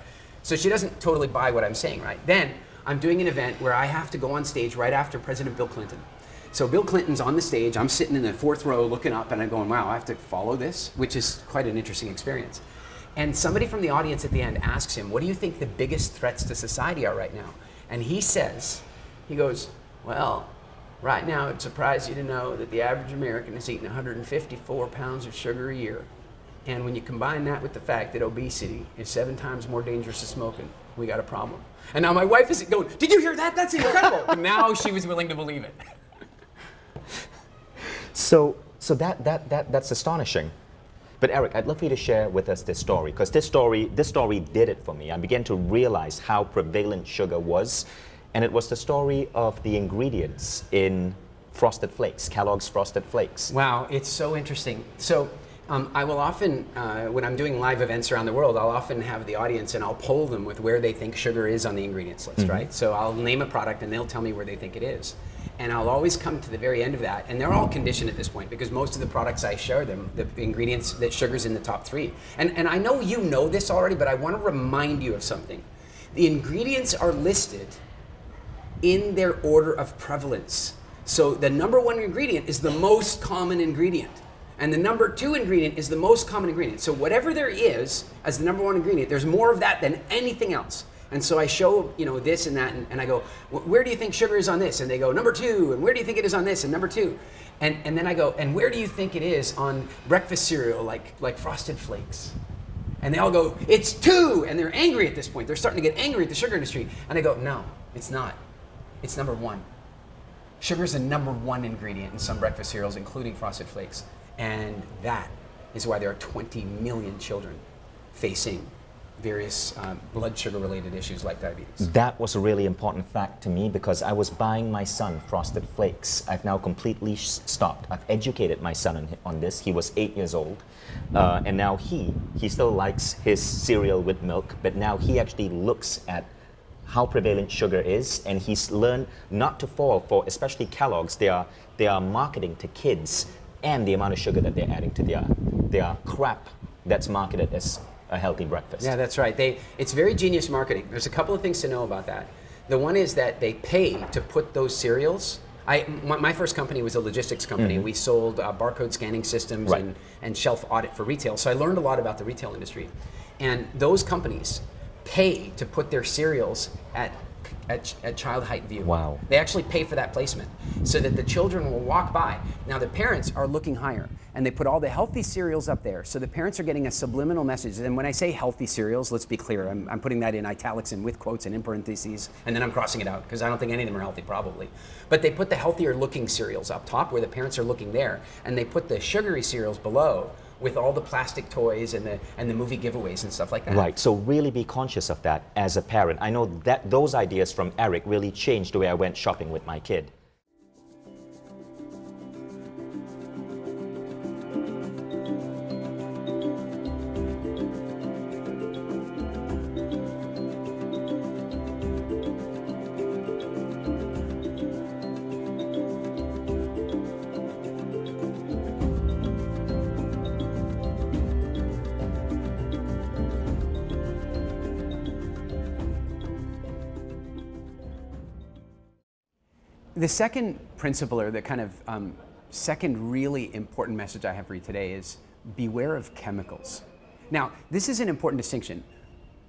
So she doesn't totally buy what I'm saying, right? Then I'm doing an event where I have to go on stage right after President Bill Clinton. So Bill Clinton's on the stage, I'm sitting in the 4th row looking up, and I'm going, wow, I have to follow this, which is quite an interesting experience. And somebody from the audience at the end asks him, what do you think the biggest threats to society are right now? And he says, he goes, well, right now it'd surprise you to know that the average American is eating 154 pounds of sugar a year. And when you combine that with the fact that obesity is 7 times more dangerous than smoking, we got a problem. And now my wife is going, did you hear that? That's incredible. And now she was willing to believe it. So that's astonishing. But Eric, I'd love for you to share with us this story, because this story did it for me. I began to realize how prevalent sugar was, and it was the story of the ingredients in Frosted Flakes, Kellogg's Frosted Flakes. Wow, it's so interesting. So I will often, when I'm doing live events around the world, I'll often have the audience and I'll poll them with where they think sugar is on the ingredients list, right? So I'll name a product and they'll tell me where they think it is. And I'll always come to the very end of that, and they're all conditioned at this point because most of the products I share them, the ingredients, that sugar's in the top 3. And I know you know this already, but I want to remind you of something. The ingredients are listed in their order of prevalence. So the number 1 ingredient is the most common ingredient, and the number 2 ingredient is the most common ingredient. So whatever there is as the number 1 ingredient, there's more of that than anything else. And so I show, this and that, and I go, where do you think sugar is on this? And they go, number 2. And where do you think it is on this? And number 2. And then I go, and where do you think it is on breakfast cereal, like Frosted Flakes? And they all go, it's 2. And they're angry at this point. They're starting to get angry at the sugar industry. And I go, no, it's not. It's number 1. Sugar is the number 1 ingredient in some breakfast cereals, including Frosted Flakes. And that is why there are 20 million children facing various blood sugar related issues like diabetes. That was a really important fact to me because I was buying my son Frosted Flakes. I've now completely stopped. I've educated my son on this. He was 8 years old, and now he still likes his cereal with milk, but now he actually looks at how prevalent sugar is, and he's learned not to fall for, especially Kellogg's. They are marketing to kids and the amount of sugar that they're adding to their crap that's marketed as a healthy breakfast. Yeah, that's right. It's very genius marketing. There's a couple of things to know about that. The one is that they pay to put those cereals. My first company was a logistics company. We sold barcode scanning systems and shelf audit for retail. So I learned a lot about the retail industry. And those companies pay to put their cereals at child height view. Wow. They actually pay for that placement so that the children will walk by. Now the parents are looking higher, and they put all the healthy cereals up there, so the parents are getting a subliminal message. And when I say healthy cereals, let's be clear, I'm putting that in italics and with quotes and in parentheses, and then I'm crossing it out because I don't think any of them are healthy, probably. But they put the healthier looking cereals up top where the parents are looking there, and they put the sugary cereals below with all the plastic toys and the movie giveaways and stuff like that. Right, so really be conscious of that as a parent. I know that those ideas from Eric really changed the way I went shopping with my kid. The second principle, or the kind of second really important message I have for you today is beware of chemicals. Now, this is an important distinction.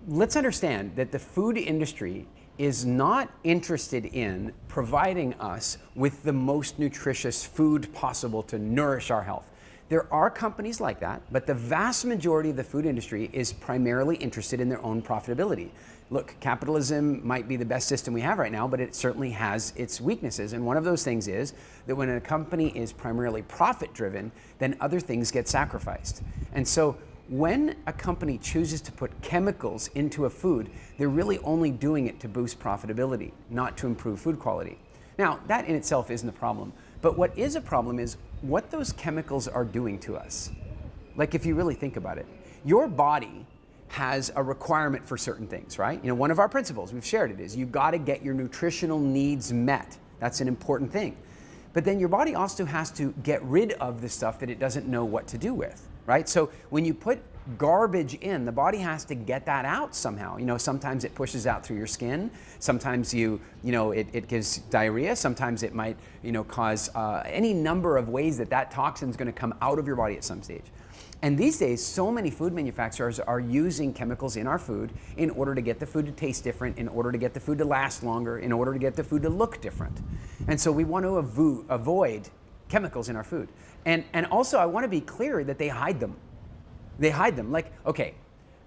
Let's understand that the food industry is not interested in providing us with the most nutritious food possible to nourish our health. There are companies like that, but the vast majority of the food industry is primarily interested in their own profitability. Look, capitalism might be the best system we have right now, but it certainly has its weaknesses. And one of those things is that when a company is primarily profit-driven, then other things get sacrificed. And so when a company chooses to put chemicals into a food, they're really only doing it to boost profitability, not to improve food quality. Now, that in itself isn't a problem. But what is a problem is what those chemicals are doing to us. Like, if you really think about it, your body has a requirement for certain things, right? You know, one of our principles, we've shared it, is you've got to get your nutritional needs met. That's an important thing. But then your body also has to get rid of the stuff that it doesn't know what to do with, right? So when you put garbage in, the body has to get that out somehow. You know, sometimes it pushes out through your skin. Sometimes it gives diarrhea. Sometimes it might, cause any number of ways that toxin's going to come out of your body at some stage. And these days, so many food manufacturers are using chemicals in our food in order to get the food to taste different, in order to get the food to last longer, in order to get the food to look different. And so we want to avoid chemicals in our food. And also, I want to be clear that they hide them. They hide them. Like, okay,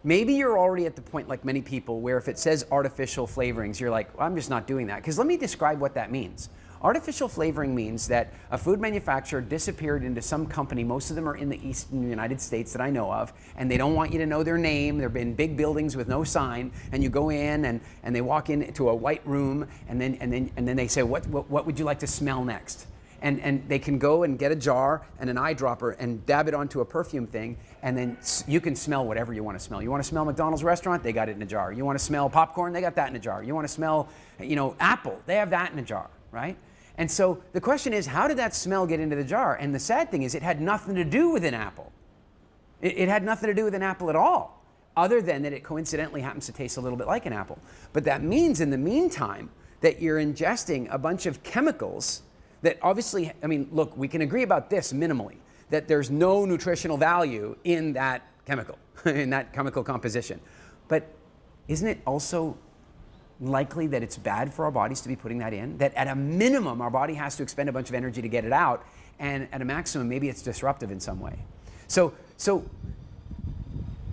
maybe you're already at the point, like many people, where if it says artificial flavorings, you're like, well, I'm just not doing that. Because let me describe what that means. Artificial flavoring means that a food manufacturer disappeared into some company, most of them are in the eastern United States that I know of, and they don't want you to know their name. They're in big buildings with no sign, and you go in and they walk into a white room, and then they say, what would you like to smell next? And they can go and get a jar and an eyedropper and dab it onto a perfume thing, and then you can smell whatever you want to smell. You want to smell McDonald's restaurant? They got it in a jar. You want to smell popcorn? They got that in a jar. You want to smell, apple? They have that in a jar, right? And so the question is, how did that smell get into the jar? And the sad thing is, it had nothing to do with an apple. It had nothing to do with an apple at all, other than that it coincidentally happens to taste a little bit like an apple. But that means, in the meantime, that you're ingesting a bunch of chemicals that obviously, look, we can agree about this minimally, that there's no nutritional value in that chemical, in that chemical composition. But isn't it also likely that it's bad for our bodies to be putting that in? That at a minimum, our body has to expend a bunch of energy to get it out, and at a maximum, maybe it's disruptive in some way. So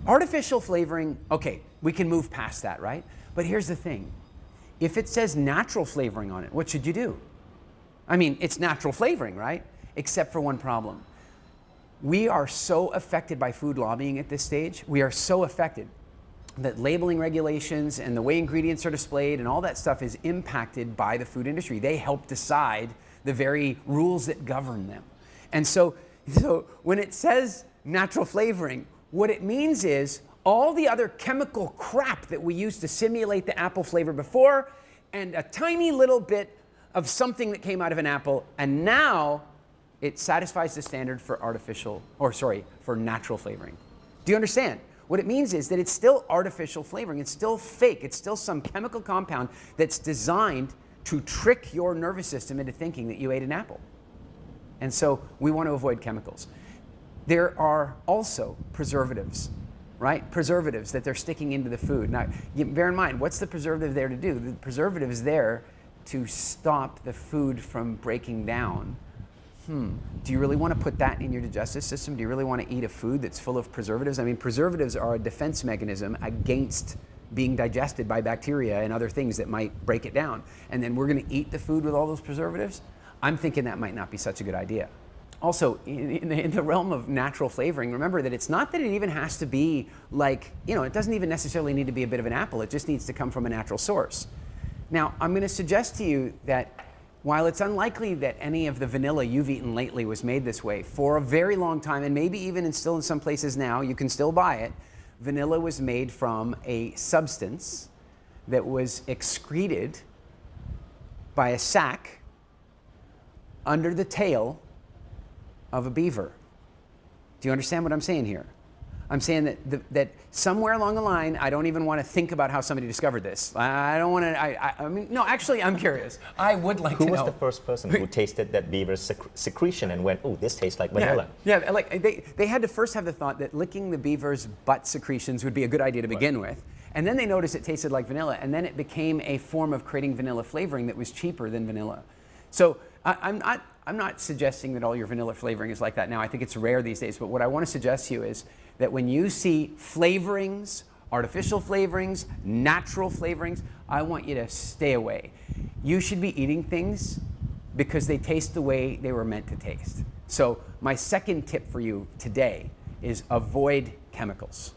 artificial flavoring, okay, we can move past that, right? But here's the thing. If it says natural flavoring on it, what should you do? It's natural flavoring, right? Except for one problem. We are so affected by food lobbying at this stage. We are so affected that labeling regulations and the way ingredients are displayed and all that stuff is impacted by the food industry. They help decide the very rules that govern them. And so when it says natural flavoring, what it means is all the other chemical crap that we used to simulate the apple flavor before, and a tiny little bit of something that came out of an apple, and now it satisfies the standard for for natural flavoring. Do you understand? What it means is that it's still artificial flavoring. It's still fake. It's still some chemical compound that's designed to trick your nervous system into thinking that you ate an apple. And so we want to avoid chemicals. There are also preservatives, right? Preservatives that they're sticking into the food. Now, bear in mind, what's the preservative there to do? The preservative is there to stop the food from breaking down. Do you really want to put that in your digestive system? Do you really want to eat a food that's full of preservatives? I mean, preservatives are a defense mechanism against being digested by bacteria and other things that might break it down. And then we're going to eat the food with all those preservatives? I'm thinking that might not be such a good idea. Also, in the realm of natural flavoring, remember that it's not that it even has to be like, it doesn't even necessarily need to be a bit of an apple. It just needs to come from a natural source. Now, I'm going to suggest to you that while it's unlikely that any of the vanilla you've eaten lately was made this way, for a very long time, and maybe even still in some places now, you can still buy it, vanilla was made from a substance that was excreted by a sac under the tail of a beaver. Do you understand what I'm saying here? I'm saying that somewhere along the line, I don't even want to think about how somebody discovered this. I don't want to, I mean, no, actually, I'm curious. I would like to know. Who was the first person who tasted that beaver's secretion and went, oh, this tastes like vanilla? Yeah, like they had to first have the thought that licking the beaver's butt secretions would be a good idea to begin with. And then they noticed it tasted like vanilla, and then it became a form of creating vanilla flavoring that was cheaper than vanilla. So I'm not suggesting that all your vanilla flavoring is like that now. I think it's rare these days, but what I want to suggest to you is that when you see flavorings, artificial flavorings, natural flavorings, I want you to stay away. You should be eating things because they taste the way they were meant to taste. So my second tip for you today is avoid chemicals.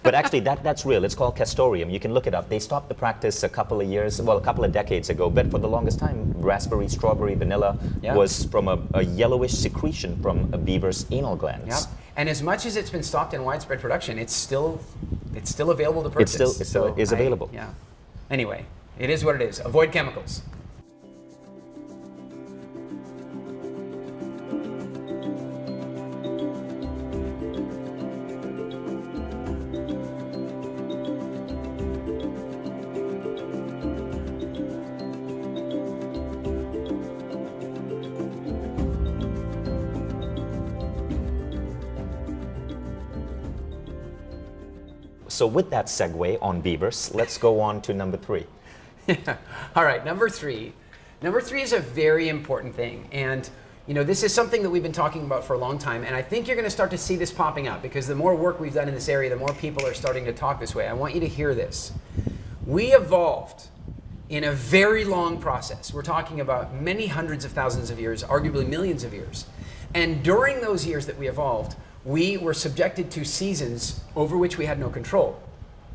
But actually, that's real. It's called castoreum. You can look it up. They stopped the practice a couple of decades ago. But for the longest time, raspberry, strawberry, vanilla was from a yellowish secretion from a beaver's anal glands. Yeah. And as much as it's been stopped in widespread production, it's still available to purchase. It still is available. Yeah. Anyway, it is what it is. Avoid chemicals. So with that segue on beavers, let's go on to number 3. Yeah. All right, number 3. Number 3 is a very important thing. And this is something that we've been talking about for a long time. And I think you're going to start to see this popping up because the more work we've done in this area, the more people are starting to talk this way. I want you to hear this. We evolved in a very long process. We're talking about many hundreds of thousands of years, arguably millions of years. And during those years that we evolved, we were subjected to seasons over which we had no control.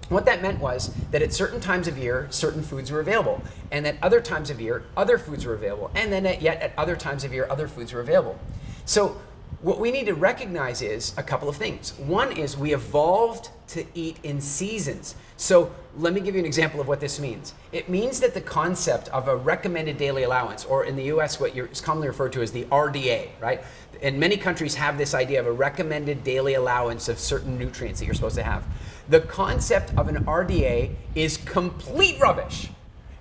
What that meant was that at certain times of year, certain foods were available, and at other times of year, other foods were available, and then at other times of year, other foods were available. So what we need to recognize is a couple of things. One is we evolved to eat in seasons. So let me give you an example of what this means. It means that the concept of a recommended daily allowance, or in the US, what is commonly referred to as the RDA, right? And many countries have this idea of a recommended daily allowance of certain nutrients that you're supposed to have. The concept of an RDA is complete rubbish.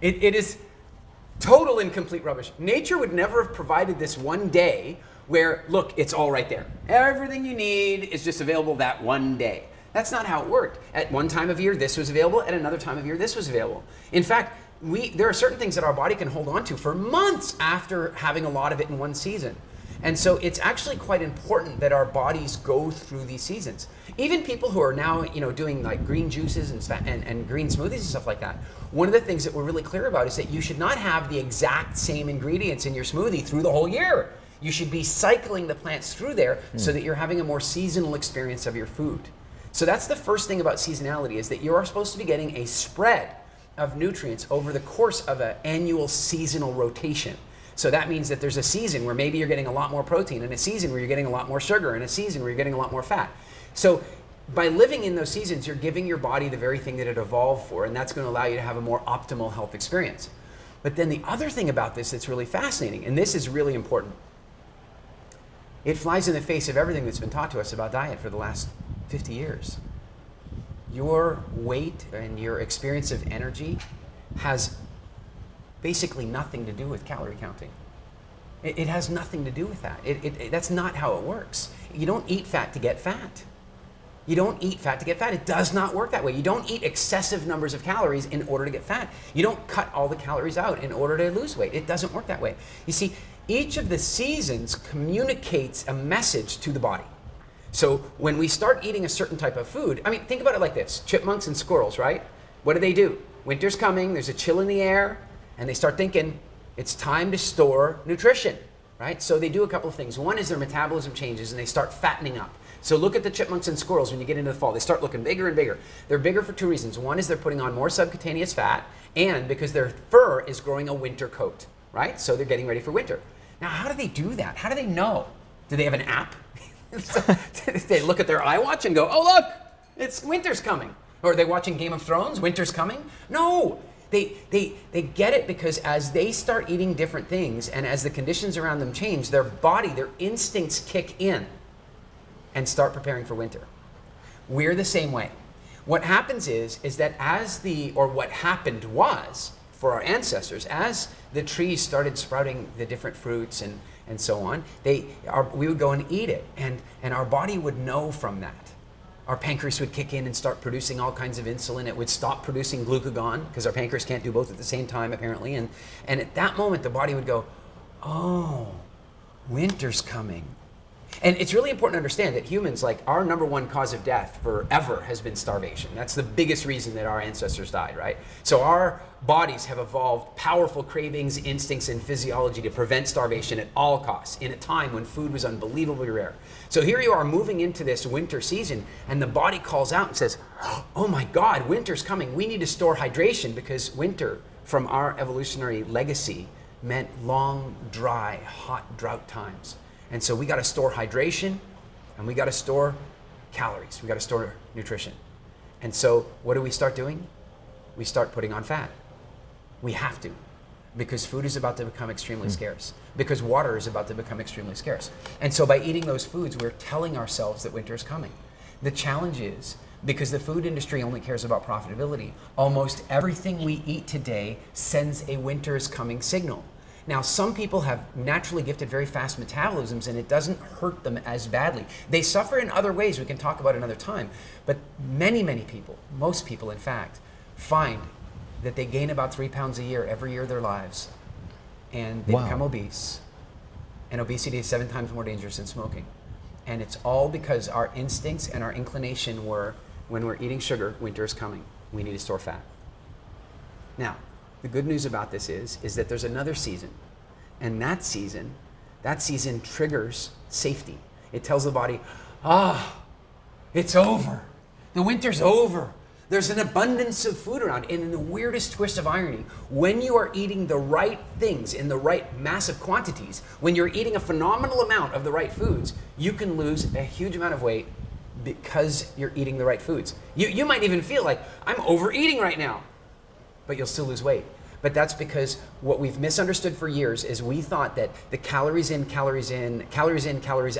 It is total and complete rubbish. Nature would never have provided this one day where, look, it's all right there. Everything you need is just available that one day. That's not how it worked. At one time of year, this was available. At another time of year, this was available. In fact, there are certain things that our body can hold on to for months after having a lot of it in one season. And so it's actually quite important that our bodies go through these seasons. Even people who are now, doing like green juices and green smoothies and stuff like that, one of the things that we're really clear about is that you should not have the exact same ingredients in your smoothie through the whole year. You should be cycling the plants through there so that you're having a more seasonal experience of your food. So that's the first thing about seasonality, is that you are supposed to be getting a spread of nutrients over the course of an annual seasonal rotation. So that means that there's a season where maybe you're getting a lot more protein, and a season where you're getting a lot more sugar, and a season where you're getting a lot more fat. So by living in those seasons, you're giving your body the very thing that it evolved for, and that's going to allow you to have a more optimal health experience. But then the other thing about this that's really fascinating, and this is really important, it flies in the face of everything that's been taught to us about diet for the last 50 years. Your weight and your experience of energy has basically nothing to do with calorie counting. It has nothing to do with that. That's not how it works. You don't eat fat to get fat. You don't eat fat to get fat. It does not work that way. You don't eat excessive numbers of calories in order to get fat. You don't cut all the calories out in order to lose weight. It doesn't work that way. You see, each of the seasons communicates a message to the body. So when we start eating a certain type of food, I mean, think about it like this. Chipmunks and squirrels, right? What do? Winter's coming, there's a chill in the air, and they start thinking, it's time to store nutrition, right? So they do a couple of things. One is their metabolism changes and they start fattening up. So look at the chipmunks and squirrels when you get into the fall. They start looking bigger and bigger. They're bigger for two reasons. One is they're putting on more subcutaneous fat, and because their fur is growing a winter coat, right? So they're getting ready for winter. Now, how do they do that? How do they know? Do they have an app? They look at their iWatch and go, oh, look, it's winter's coming. Or are they watching Game of Thrones? Winter's coming? No. They get it because as they start eating different things and as the conditions around them change, their body, their instincts kick in and start preparing for winter. We're the same way. What happens is that what happened was, for our ancestors, as the trees started sprouting the different fruits and so on, we would go and eat it, and our body would know from that. Our pancreas would kick in and start producing all kinds of insulin. It would stop producing glucagon because our pancreas can't do both at the same time, apparently. And at that moment, the body would go, oh, winter's coming. And it's really important to understand that humans, like, our number one cause of death forever has been starvation. That's the biggest reason that our ancestors died, right? So our bodies have evolved powerful cravings, instincts, and physiology to prevent starvation at all costs in a time when food was unbelievably rare. So here you are moving into this winter season, and the body calls out and says, oh my God, winter's coming. We need to store hydration because winter, from our evolutionary legacy, meant long, dry, hot drought times. And so we got to store hydration, and we got to store calories. We got to store nutrition. And so what do we start doing? We start putting on fat. We have to, because food is about to become extremely scarce, because water is about to become extremely scarce. And so by eating those foods, we're telling ourselves that winter is coming. The challenge is, because the food industry only cares about profitability, almost everything we eat today sends a winter is coming signal. Now, some people have naturally gifted very fast metabolisms and it doesn't hurt them as badly. They suffer in other ways we can talk about another time. But many people, most people in fact, find that they gain about 3 pounds a year every year of their lives, and they become obese. And obesity is 7 times more dangerous than smoking. And it's all because our instincts and our inclination were, when we're eating sugar, winter is coming. We need to store fat. Now, the good news about this is that there's another season, and that season triggers safety. It tells the body, it's over. The winter's over. There's an abundance of food around. And in the weirdest twist of irony, when you are eating the right things in the right massive quantities, when you're eating a phenomenal amount of the right foods, you can lose a huge amount of weight because you're eating the right foods. You might even feel like, I'm overeating right now, but you'll still lose weight. But that's because what we've misunderstood for years is we thought that the calories in, calories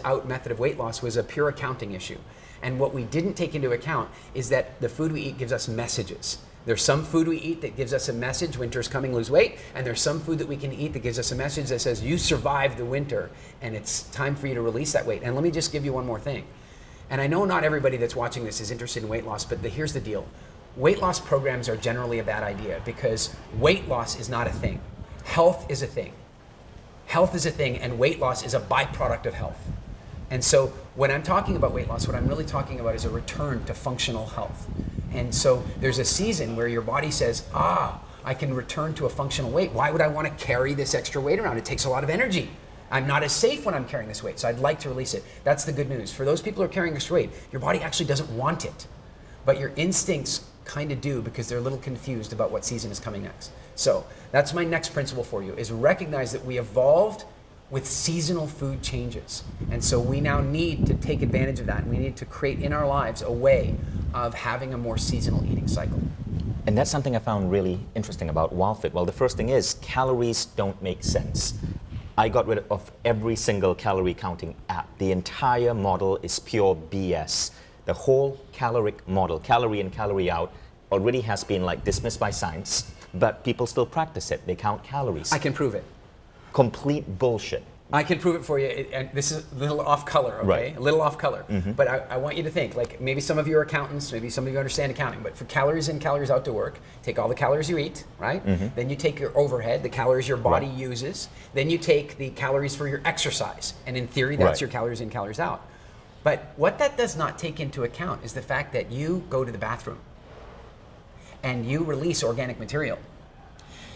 out method of weight loss was a pure accounting issue. And what we didn't take into account is that the food we eat gives us messages. There's some food we eat that gives us a message, winter's coming, lose weight. And there's some food that we can eat that gives us a message that says, you survived the winter and it's time for you to release that weight. And let me just give you one more thing. And I know not everybody that's watching this is interested in weight loss, but here's the deal. Weight loss programs are generally a bad idea because weight loss is not a thing. Health is a thing. Health is a thing, and weight loss is a byproduct of health. And so when I'm talking about weight loss, what I'm really talking about is a return to functional health. And so there's a season where your body says, I can return to a functional weight. Why would I want to carry this extra weight around? It takes a lot of energy. I'm not as safe when I'm carrying this weight, so I'd like to release it. That's the good news. For those people who are carrying extra weight, your body actually doesn't want it, but your instincts kind of do because they're a little confused about what season is coming next. So That's my next principle for you, is recognize that we evolved with seasonal food changes. And so we now need to take advantage of that, and we need to create in our lives a way of having a more seasonal eating cycle. And that's something I found really interesting about WildFit. Well, the first thing is calories don't make sense. I got rid of every single calorie counting app. The entire model is pure BS. The whole caloric model, calorie in, calorie out, already has been like dismissed by science, but people still practice it. They count calories. I can prove it. Complete bullshit. I can prove it for you, and this is a little off color, okay? Right. A little off color. But I want you to think, like maybe some of you are accountants, maybe some of you understand accounting, but for calories in, calories out to work, take all the calories you eat, right? Then you take your overhead, the calories your body uses. Then you take the calories for your exercise. And in theory, that's your calories in, calories out. But what that does not take into account is the fact that you go to the bathroom and you release organic material.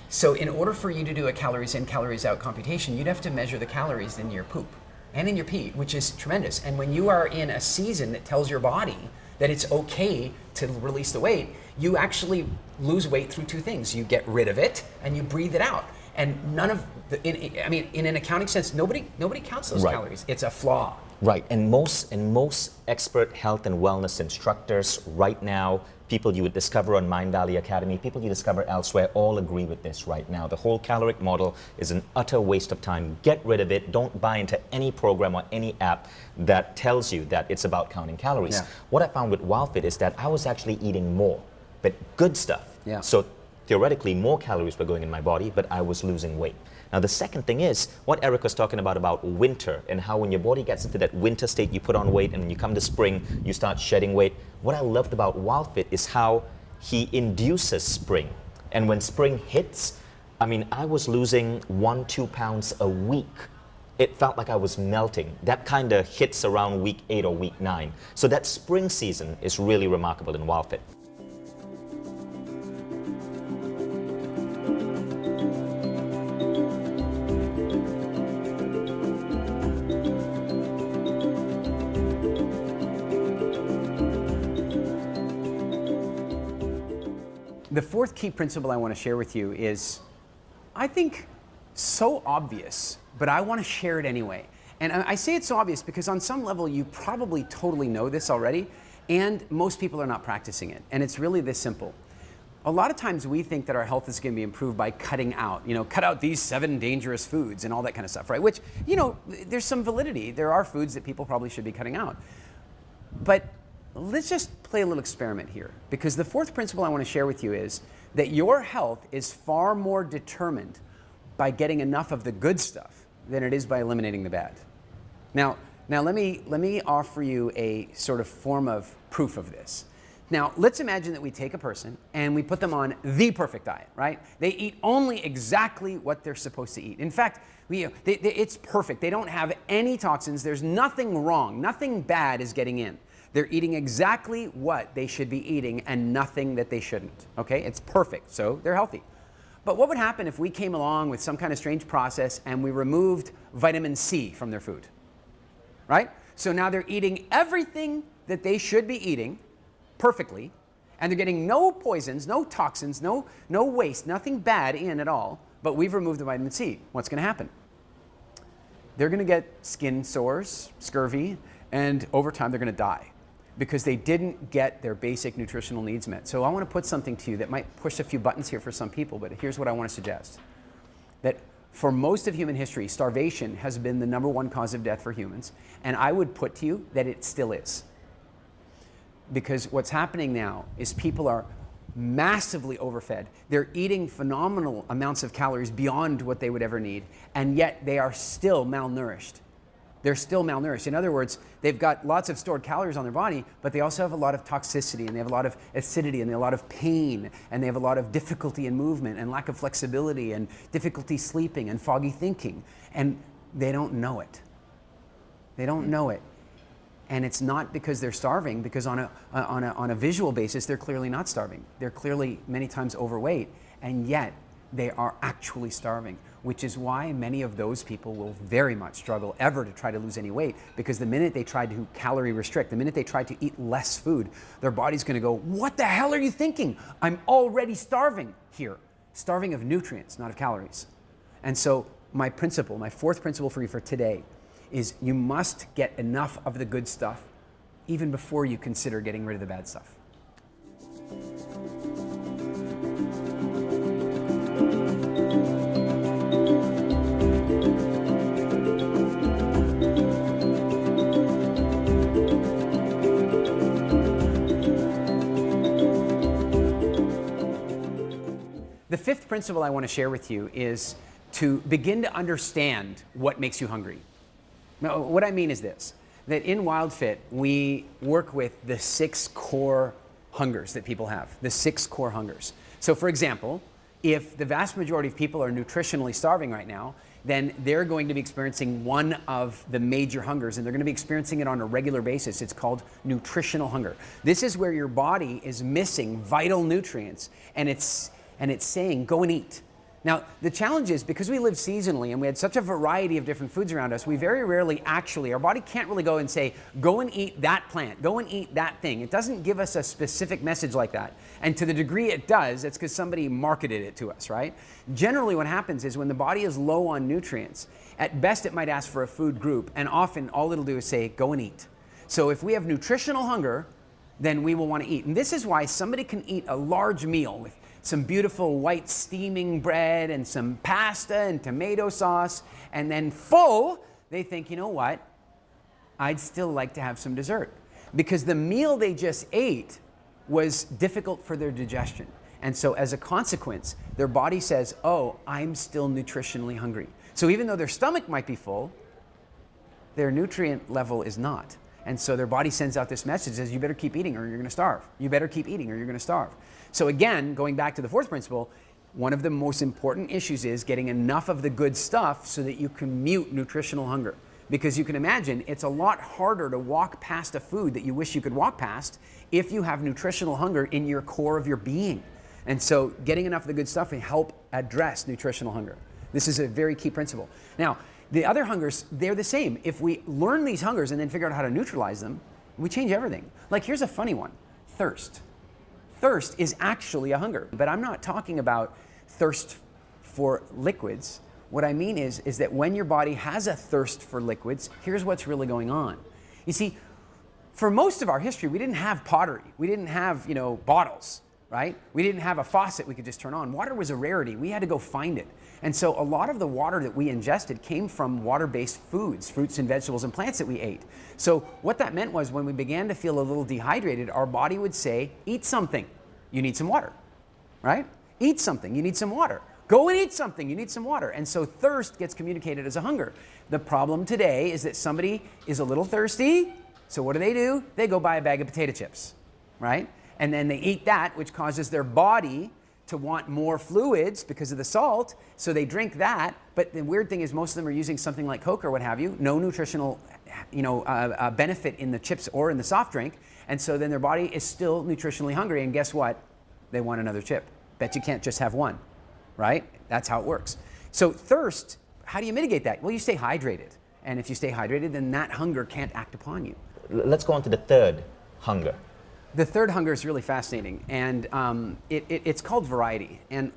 So in order for you to do a calories in, calories out computation, you'd have to measure the calories in your poop and in your pee, which is tremendous. And when you are in a season that tells your body that it's okay to release the weight, you actually lose weight through two things. You get rid of it and you breathe it out. And none of the, in an accounting sense, nobody counts those calories. It's a flaw. Right, and most expert health and wellness instructors right now, people you would discover on Mindvalley Academy, people you discover elsewhere, all agree with this right now. The whole caloric model is an utter waste of time. Get rid of it. Don't buy into any program or any app that tells you that it's about counting calories. Yeah. What I found with WildFit is that I was actually eating more, but good stuff. Yeah. So theoretically, more calories were going in my body, but I was losing weight. Now, the second thing is what Eric was talking about winter, and how when your body gets into that winter state, you put on weight, and when you come to spring, you start shedding weight. What I loved about WildFit is how he induces spring. And when spring hits, I mean, I was losing 1-2 pounds a week. It felt like I was melting. That kind of hits around week 8 or week 9. So that spring season is really remarkable in WildFit. The fourth key principle I want to share with you is, I think, so obvious, but I want to share it anyway. And I say it's so obvious because on some level you probably totally know this already, and most people are not practicing it. And it's really this simple. A lot of times we think that our health is going to be improved by cutting out, cut out these 7 dangerous foods and all that kind of stuff, right? Which, there's some validity. There are foods that people probably should be cutting out. But let's just play a little experiment here, because the fourth principle I want to share with you is that your health is far more determined by getting enough of the good stuff than it is by eliminating the bad. Now let me offer you a sort of form of proof of this. Now, let's imagine that we take a person and we put them on the perfect diet, right? They eat only exactly what they're supposed to eat. In fact, it's perfect. They don't have any toxins. There's nothing wrong. Nothing bad is getting in. They're eating exactly what they should be eating and nothing that they shouldn't, okay? It's perfect, so they're healthy. But what would happen if we came along with some kind of strange process and we removed vitamin C from their food, right? So now they're eating everything that they should be eating perfectly, and they're getting no poisons, no toxins, no waste, nothing bad in at all, but we've removed the vitamin C. What's gonna happen? They're gonna get skin sores, scurvy, and over time they're gonna die, because they didn't get their basic nutritional needs met. So I want to put something to you that might push a few buttons here for some people, but here's what I want to suggest. That for most of human history, starvation has been the #1 cause of death for humans, and I would put to you that it still is. Because what's happening now is people are massively overfed. They're eating phenomenal amounts of calories beyond what they would ever need, and yet they are still malnourished. They're still malnourished. In other words, they've got lots of stored calories on their body, but they also have a lot of toxicity, and they have a lot of acidity, and they have a lot of pain, and they have a lot of difficulty in movement, and lack of flexibility, and difficulty sleeping, and foggy thinking. And they don't know it. They don't know it. And it's not because they're starving, because on a visual basis, they're clearly not starving. They're clearly many times overweight, and yet they are actually starving, which is why many of those people will very much struggle ever to try to lose any weight, because the minute they try to calorie restrict, the minute they try to eat less food, their body's gonna go, what the hell are you thinking? I'm already starving here. starving of nutrients, not of calories. And so my fourth principle for you for today is you must get enough of the good stuff even before you consider getting rid of the bad stuff. The fifth principle I want to share with you is to begin to understand what makes you hungry. Now, what I mean is this, that in WildFit, we work with the 6 core hungers that people have, the 6 core hungers. So for example, if the vast majority of people are nutritionally starving right now, then they're going to be experiencing one of the major hungers, and they're going to be experiencing it on a regular basis. It's called nutritional hunger. This is where your body is missing vital nutrients, and it's saying, go and eat. Now, the challenge is because we live seasonally and we had such a variety of different foods around us, we very rarely our body can't really go and say, go and eat that plant, go and eat that thing. It doesn't give us a specific message like that. And to the degree it does, it's because somebody marketed it to us, right? Generally what happens is when the body is low on nutrients, at best it might ask for a food group, and often all it'll do is say, go and eat. So if we have nutritional hunger, then we will want to eat. And this is why somebody can eat a large meal with some beautiful white steaming bread and some pasta and tomato sauce, and then full, they think, you know what? I'd still like to have some dessert. Because the meal they just ate was difficult for their digestion. And so as a consequence, their body says, oh, I'm still nutritionally hungry. So even though their stomach might be full, their nutrient level is not. And so their body sends out this message that says, you better keep eating or you're going to starve. You better keep eating or you're going to starve. So again, going back to the fourth principle, one of the most important issues is getting enough of the good stuff so that you can mute nutritional hunger. Because you can imagine it's a lot harder to walk past a food that you wish you could walk past if you have nutritional hunger in your core of your being. And so getting enough of the good stuff can help address nutritional hunger. This is a very key principle. Now, the other hungers, they're the same. If we learn these hungers and then figure out how to neutralize them, we change everything. Like here's a funny one, thirst. Thirst is actually a hunger, but I'm not talking about thirst for liquids. What I mean is that when your body has a thirst for liquids, here's what's really going on. You see, for most of our history, we didn't have pottery. We didn't have, bottles, right? We didn't have a faucet we could just turn on. Water was a rarity. We had to go find it. And so a lot of the water that we ingested came from water-based foods, fruits and vegetables and plants that we ate. So what that meant was when we began to feel a little dehydrated, our body would say, eat something. You need some water, right? Eat something. You need some water. Go and eat something. You need some water. And so thirst gets communicated as a hunger. The problem today is that somebody is a little thirsty. So what do? They go buy a bag of potato chips, right? And then they eat that, which causes their body to want more fluids because of the salt, so they drink that. But the weird thing is most of them are using something like Coke or what have you, no nutritional benefit in the chips or in the soft drink, and so then their body is still nutritionally hungry, and guess what? They want another chip. Bet you can't just have one, right? That's how it works. So thirst, how do you mitigate that? Well, you stay hydrated, and if you stay hydrated, then that hunger can't act upon you. Let's go on to the third hunger. The third hunger is really fascinating, and it's called variety. And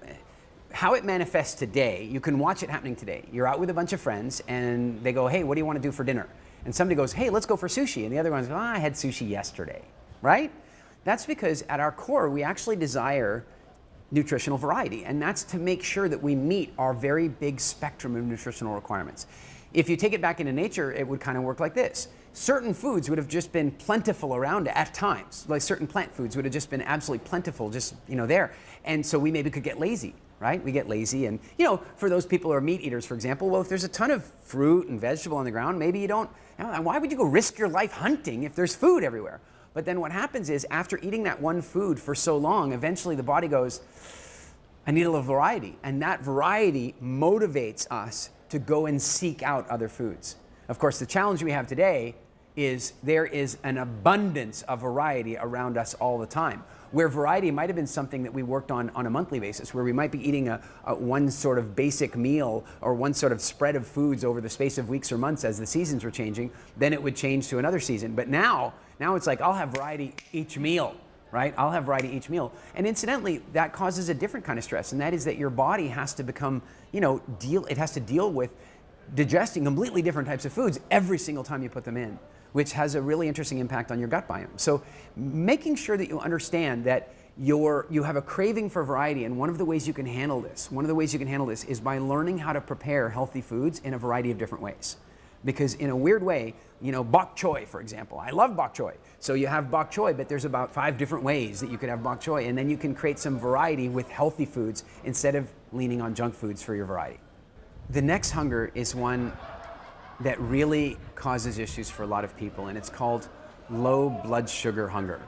how it manifests today, you can watch it happening today. You're out with a bunch of friends, and they go, hey, what do you want to do for dinner? And somebody goes, hey, let's go for sushi. And the other one goes, oh, I had sushi yesterday, right? That's because at our core, we actually desire nutritional variety, and that's to make sure that we meet our very big spectrum of nutritional requirements. If you take it back into nature, it would kind of work like this. Certain foods would have just been plentiful around at times, like certain plant foods would have just been absolutely plentiful, just there. And so we maybe could get lazy, right? We get lazy, and for those people who are meat eaters, for example, well, if there's a ton of fruit and vegetable on the ground, maybe you don't. Why would you go risk your life hunting if there's food everywhere? But then what happens is after eating that one food for so long, eventually the body goes, I need a little variety, and that variety motivates us to go and seek out other foods. Of course, the challenge we have today is there is an abundance of variety around us all the time, where variety might have been something that we worked on a monthly basis, where we might be eating a one sort of basic meal or one sort of spread of foods over the space of weeks or months as the seasons were changing. Then it would change to another season. But now it's like I'll have variety each meal, right? I'll have variety each meal. And incidentally, that causes a different kind of stress, and that is that your body has to become, it has to deal with digesting completely different types of foods every single time you put them in, which has a really interesting impact on your gut biome. So making sure that you understand that you have a craving for variety, and one of the ways you can handle this is by learning how to prepare healthy foods in a variety of different ways. Because in a weird way, bok choy, for example. I love bok choy. So you have bok choy, but there's about 5 different ways that you could have bok choy, and then you can create some variety with healthy foods instead of leaning on junk foods for your variety. The next hunger is one that really causes issues for a lot of people, and it's called low blood sugar hunger.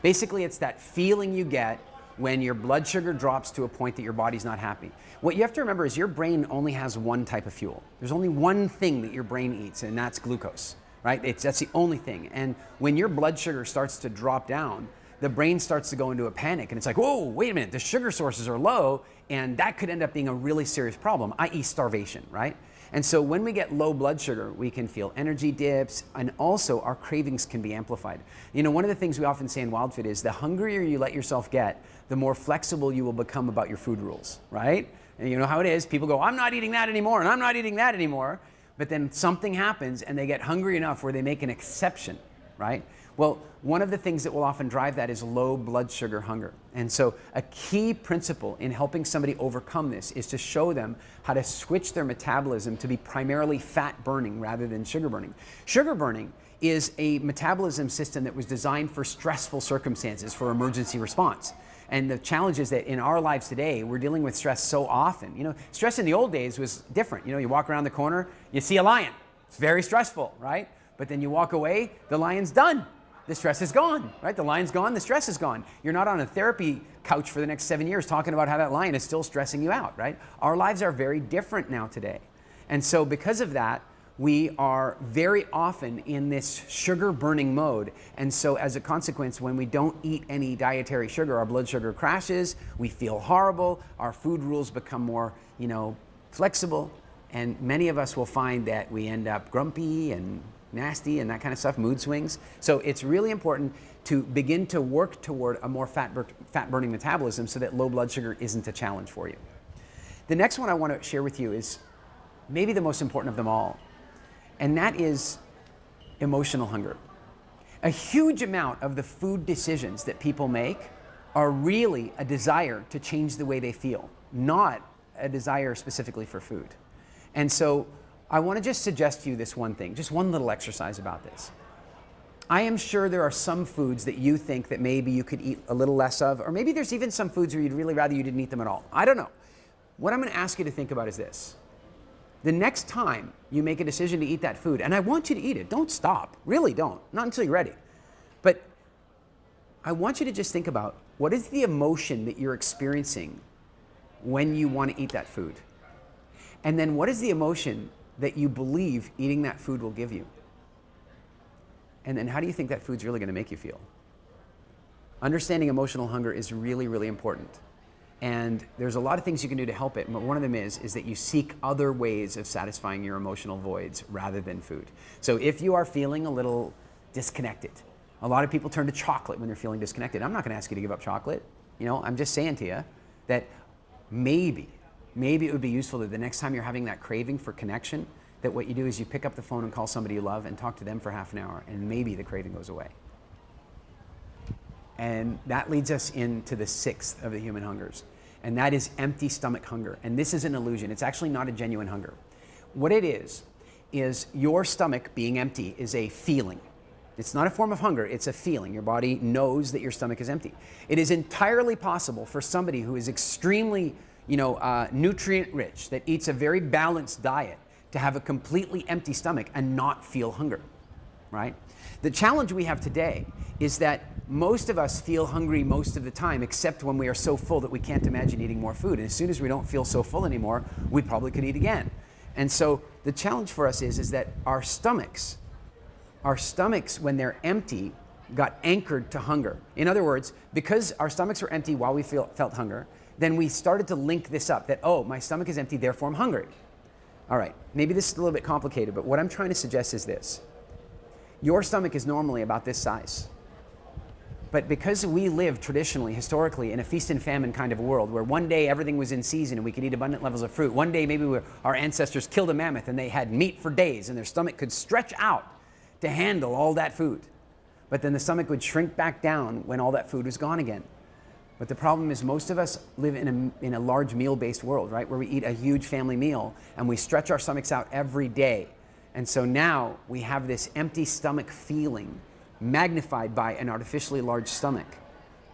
Basically, it's that feeling you get when your blood sugar drops to a point that your body's not happy. What you have to remember is your brain only has one type of fuel. There's only one thing that your brain eats, and that's glucose, right? That's the only thing. And when your blood sugar starts to drop down, the brain starts to go into a panic, and it's like, whoa, wait a minute, the sugar sources are low, and that could end up being a really serious problem, i.e. starvation, right? And so when we get low blood sugar, we can feel energy dips, and also our cravings can be amplified. One of the things we often say in WildFit is the hungrier you let yourself get, the more flexible you will become about your food rules, right? And you know how it is, people go, I'm not eating that anymore, and I'm not eating that anymore, but then something happens and they get hungry enough where they make an exception, right? Well, one of the things that will often drive that is low blood sugar hunger. And so a key principle in helping somebody overcome this is to show them how to switch their metabolism to be primarily fat burning rather than sugar burning. Sugar burning is a metabolism system that was designed for stressful circumstances, for emergency response. And the challenge is that in our lives today, we're dealing with stress so often. Stress in the old days was different. You walk around the corner, you see a lion. It's very stressful, right? But then you walk away, the lion's done. The stress is gone, right? The lion's gone, the stress is gone. You're not on a therapy couch for the next 7 years talking about how that lion is still stressing you out, right? Our lives are very different now today. And so because of that, we are very often in this sugar burning mode. And so as a consequence, when we don't eat any dietary sugar, our blood sugar crashes, we feel horrible, our food rules become more, flexible, and many of us will find that we end up grumpy and nasty and that kind of stuff, mood swings. So it's really important to begin to work toward a more fat-burning metabolism so that low blood sugar isn't a challenge for you. The next one I want to share with you is maybe the most important of them all, and that is emotional hunger. A huge amount of the food decisions that people make are really a desire to change the way they feel, not a desire specifically for food. And so I want to just suggest to you this one thing, just one little exercise about this. I am sure there are some foods that you think that maybe you could eat a little less of, or maybe there's even some foods where you'd really rather you didn't eat them at all. I don't know. What I'm going to ask you to think about is this. The next time you make a decision to eat that food, and I want you to eat it, don't stop, really don't, not until you're ready. But I want you to just think about what is the emotion that you're experiencing when you want to eat that food? And then what is the emotion that you believe eating that food will give you? And then how do you think that food's really going to make you feel? Understanding emotional hunger is really, really important. And there's a lot of things you can do to help it, but one of them is that you seek other ways of satisfying your emotional voids rather than food. So if you are feeling a little disconnected, a lot of people turn to chocolate when they're feeling disconnected. I'm not going to ask you to give up chocolate. I'm just saying to you that maybe it would be useful that the next time you're having that craving for connection, that what you do is you pick up the phone and call somebody you love and talk to them for half an hour, and maybe the craving goes away. And that leads us into the 6th of the human hungers, and that is empty stomach hunger. And this is an illusion. It's actually not a genuine hunger. What it is your stomach being empty is a feeling. It's not a form of hunger, it's a feeling. Your body knows that your stomach is empty. It is entirely possible for somebody who is extremely nutrient rich, that eats a very balanced diet, to have a completely empty stomach and not feel hunger, right? The challenge we have today is that most of us feel hungry most of the time, except when we are so full that we can't imagine eating more food. And as soon as we don't feel so full anymore, we probably could eat again. And so the challenge for us is that our stomachs, when they're empty, got anchored to hunger. In other words, because our stomachs were empty while we felt hunger, then we started to link this up, that, oh, my stomach is empty, therefore I'm hungry. All right, maybe this is a little bit complicated, but what I'm trying to suggest is this. Your stomach is normally about this size. But because we live traditionally, historically, in a feast and famine kind of a world, where one day everything was in season and we could eat abundant levels of fruit, one day maybe our ancestors killed a mammoth and they had meat for days and their stomach could stretch out to handle all that food. But then the stomach would shrink back down when all that food was gone again. But the problem is most of us live in a large meal-based world, right? Where we eat a huge family meal and we stretch our stomachs out every day. And so now we have this empty stomach feeling magnified by an artificially large stomach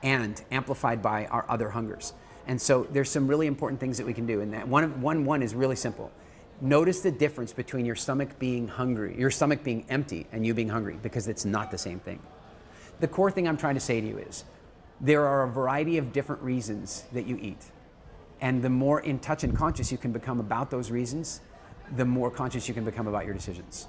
and amplified by our other hungers. And so there's some really important things that we can do. And that one is really simple. Notice the difference between your stomach being hungry, your stomach being empty and you being hungry, because it's not the same thing. The core thing I'm trying to say to you is there are a variety of different reasons that you eat. And the more in touch and conscious you can become about those reasons, the more conscious you can become about your decisions.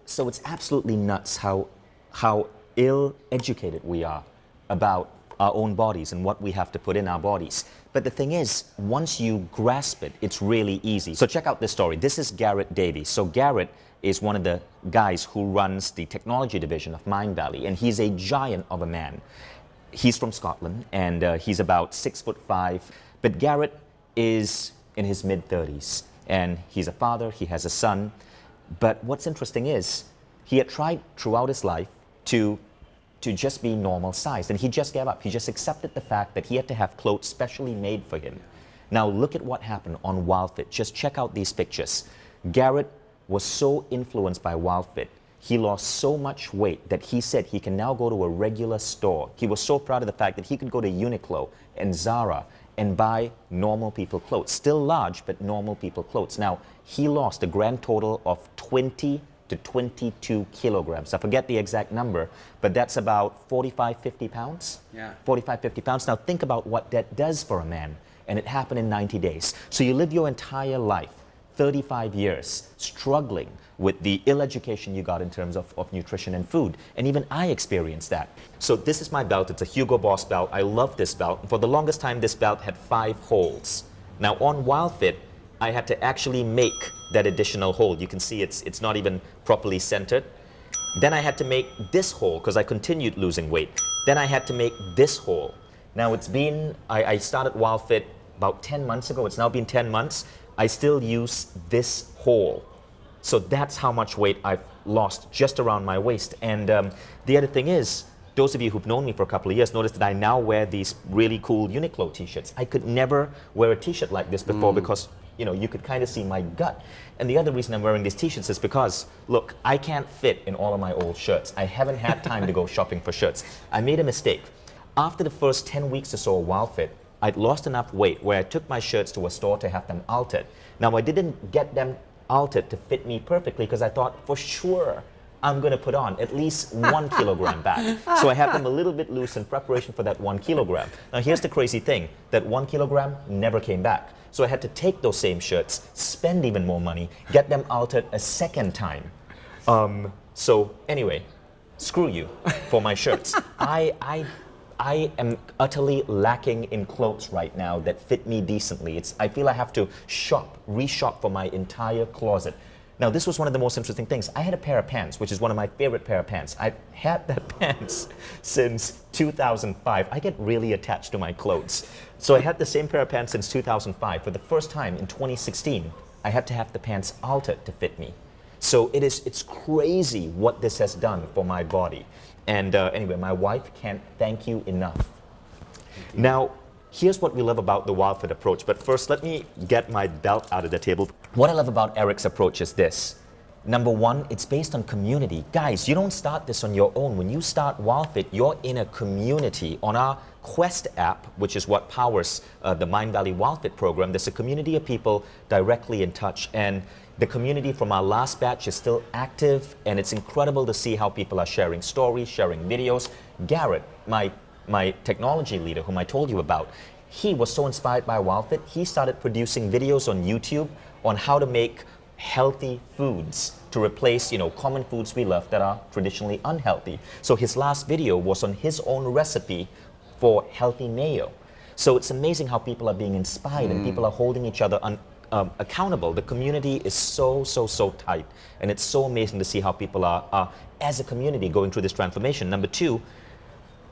So it's absolutely nuts how ill-educated we are about our own bodies and what we have to put in our bodies. But the thing is, once you grasp it, it's really easy. So check out this story. This is Garrett Davies. So Garrett is one of the guys who runs the technology division of Mindvalley, and he's a giant of a man. He's from Scotland, and he's about 6'5". But Garrett is in his mid-30s, and he's a father, he has a son. But what's interesting is, he had tried throughout his life to just be normal sized, and he just gave up. He just accepted the fact that he had to have clothes specially made for him. Now look at what happened on WildFit. Just check out these pictures. Garrett was so influenced by WildFit. He lost so much weight that he said he can now go to a regular store. He was so proud of the fact that he could go to Uniqlo and Zara and buy normal people clothes. Still large, but normal people clothes. Now, he lost a grand total of 20 to 22 kilograms. I forget the exact number, but that's about 45, 50 pounds? Yeah. 45, 50 pounds. Now think about what that does for a man. And it happened in 90 days. So you live your entire life, 35 years, struggling with the ill education you got in terms of nutrition and food. And even I experienced that. So this is my belt. It's a Hugo Boss belt. I love this belt. For the longest time, this belt had 5 holes. Now on WildFit, I had to actually make that additional hole. You can see it's not even properly centered. Then I had to make this hole because I continued losing weight. Then I had to make this hole. Now it's been, I started WildFit about 10 months ago. It's now been 10 months. I still use this hole. So that's how much weight I've lost just around my waist. And the other thing is, those of you who've known me for a couple of years notice that I now wear these really cool Uniqlo t-shirts. I could never wear a t-shirt like this before because you could kind of see my gut. And the other reason I'm wearing these t-shirts is because, look, I can't fit in all of my old shirts. I haven't had time to go shopping for shirts. I made a mistake. After the first 10 weeks or so of WildFit, I'd lost enough weight where I took my shirts to a store to have them altered. Now, I didn't get them altered to fit me perfectly because I thought for sure I'm going to put on at least 1 kilogram back. So I have them a little bit loose in preparation for that 1 kilogram. Now here's the crazy thing, that 1 kilogram never came back. So I had to take those same shirts, spend even more money, get them altered a second time. So anyway, screw you for my shirts. I am utterly lacking in clothes right now that fit me decently. I feel I have to reshop for my entire closet. Now, this was one of the most interesting things. I had a pair of pants, which is one of my favorite pair of pants. I've had that pants since 2005. I get really attached to my clothes. So I had the same pair of pants since 2005. For the first time in 2016, I had to have the pants altered to fit me. So it's crazy what this has done for my body. And anyway, my wife can't thank you enough. Now, here's what we love about the WildFit approach. But first, let me get my belt out of the table. What I love about Eric's approach is this. Number one, it's based on community. Guys, you don't start this on your own. When you start WildFit, you're in a community. On our Quest app, which is what powers the Mindvalley WildFit program, there's a community of people directly in touch. And the community from our last batch is still active, and it's incredible to see how people are sharing stories, sharing videos. Garrett, my technology leader, whom I told you about, he was so inspired by WildFit, he started producing videos on YouTube on how to make healthy foods to replace, common foods we love that are traditionally unhealthy. So his last video was on his own recipe for healthy mayo. So it's amazing how people are being inspired and people are holding each other accountable. The community is so tight, and it's so amazing to see how people are as a community going through this transformation. Number two,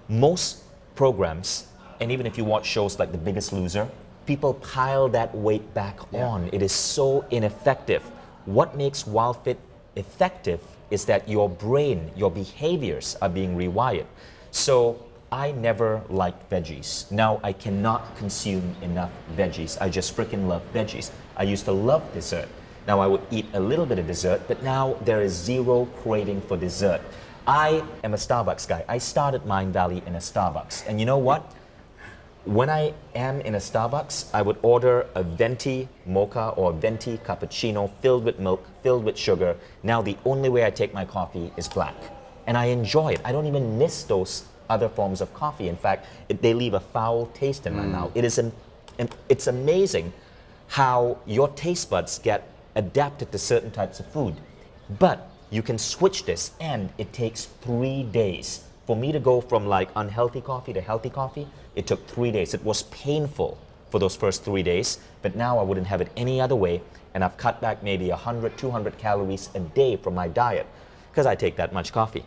most programs, and even if you watch shows like The Biggest Loser, people pile that weight back on. It is so ineffective. What makes WildFit effective is that your brain, your behaviors are being rewired. So I never liked veggies. Now I cannot consume enough veggies. I just freaking love veggies. I used to love dessert. Now I would eat a little bit of dessert, but now there is zero craving for dessert. I am a Starbucks guy. I started Mindvalley in a Starbucks. And you know what? When I am in a Starbucks, I would order a venti mocha or a venti cappuccino filled with milk, filled with sugar. Now the only way I take my coffee is black. And I enjoy it. I don't even miss those other forms of coffee. In fact, they leave a foul taste in my mouth. It's amazing how your taste buds get adapted to certain types of food. But you can switch this, and it takes 3 days. For me to go from like unhealthy coffee to healthy coffee, it took 3 days. It was painful for those first 3 days, but now I wouldn't have it any other way, and I've cut back maybe 100, 200 calories a day from my diet because I take that much coffee.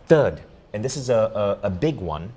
Third, and this is a big one,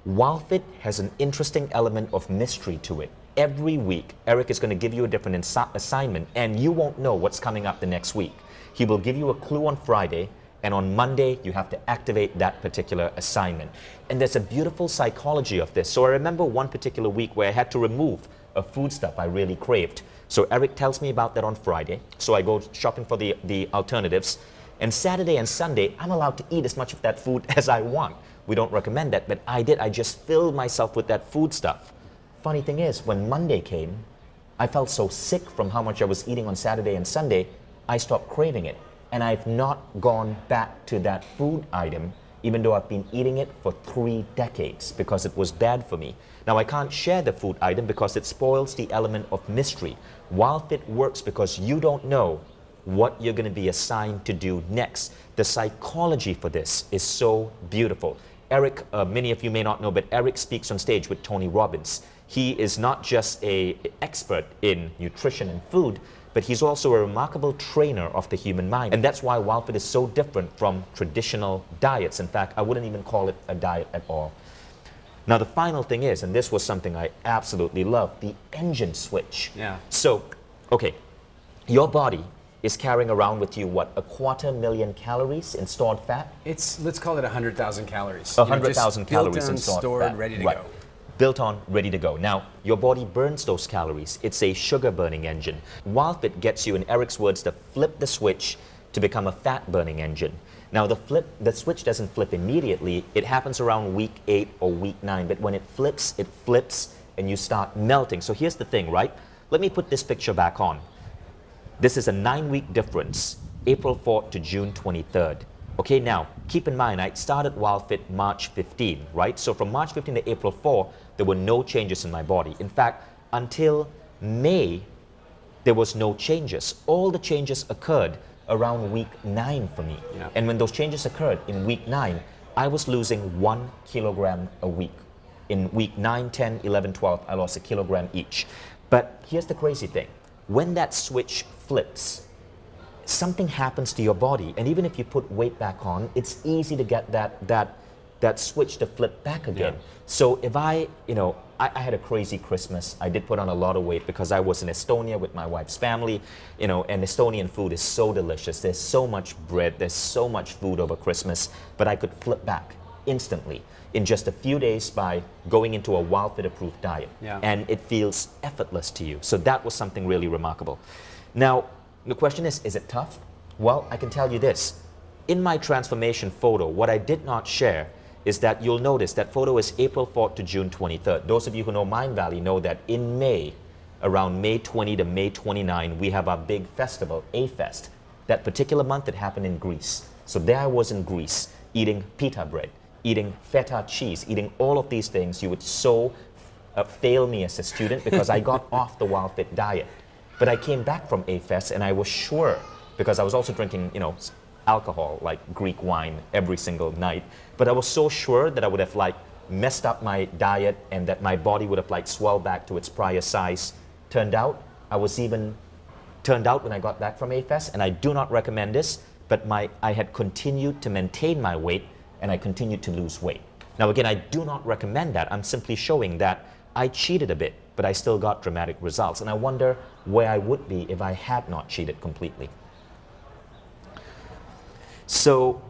WildFit has an interesting element of mystery to it. Every week, Eric is going to give you a different assignment, and you won't know what's coming up the next week. He will give you a clue on Friday, and on Monday, you have to activate that particular assignment. And there's a beautiful psychology of this. So I remember one particular week where I had to remove a foodstuff I really craved. So Eric tells me about that on Friday. So I go shopping for the alternatives. And Saturday and Sunday, I'm allowed to eat as much of that food as I want. We don't recommend that, but I did. I just filled myself with that food stuff. Funny thing is, when Monday came, I felt so sick from how much I was eating on Saturday and Sunday, I stopped craving it. And I've not gone back to that food item, even though I've been eating it for 3 decades, because it was bad for me. Now, I can't share the food item because it spoils the element of mystery. WildFit works because you don't know what you're going to be assigned to do next. The psychology for this is so beautiful. Eric, many of you may not know, but Eric speaks on stage with Tony Robbins. He is not just an expert in nutrition and food, but he's also a remarkable trainer of the human mind. And that's why WildFit is so different from traditional diets. In fact, I wouldn't even call it a diet at all. Now, the final thing is, and this was something I absolutely love, the engine switch. Yeah. So, okay, your body is carrying around with you, what, 250,000 calories in stored fat? Let's call it 100,000 calories. 100,000 calories in stored stored fat. fat. Ready to Right. go. Built on, ready to go. Now, your body burns those calories. It's a sugar burning engine. WildFit gets you, in Eric's words, to flip the switch to become a fat burning engine. Now, the switch doesn't flip immediately. It happens around week 8 or week 9, but when it flips, and you start melting. So here's the thing, right? Let me put this picture back on. This is a 9-week difference, April 4th to June 23rd. Okay, now, keep in mind, I started WildFit March 15, right? So from March 15 to April 4, there were no changes in my body. In fact, until May, there was no changes. All the changes occurred around week 9 for me. Yeah. And when those changes occurred in week 9, I was losing 1 kilogram a week. In week 9, 10, 11, 12, I lost 1 kilogram each. But here's the crazy thing. When that switch flips, something happens to your body, and even if you put weight back on, it's easy to get that switch to flip back again. Yeah. So if I had a crazy Christmas. I did put on a lot of weight because I was in Estonia with my wife's family, and Estonian food is so delicious. There's so much bread, there's so much food over Christmas, but I could flip back instantly in just a few days by going into a WildFit approved diet. Yeah. And it feels effortless to you. So that was something really remarkable. Now, the question is it tough? Well, I can tell you this. In my transformation photo, what I did not share is that you'll notice that photo is April 4th to June 23rd. Those of you who know Mindvalley know that in May, around May 20 to May 29, we have our big festival, A-Fest. That particular month, it happened in Greece. So there I was in Greece, eating pita bread, eating feta cheese, eating all of these things. You would so fail me as a student because I got off the WildFit diet. But I came back from A-Fest and I was sure, because I was also drinking, alcohol, like Greek wine, every single night. But I was so sure that I would have like messed up my diet and that my body would have like swelled back to its prior size. Turned out when I got back from AFES, and I do not recommend this, but I had continued to maintain my weight and I continued to lose weight. Now again, I do not recommend that. I'm simply showing that I cheated a bit, but I still got dramatic results. And I wonder where I would be if I had not cheated completely. So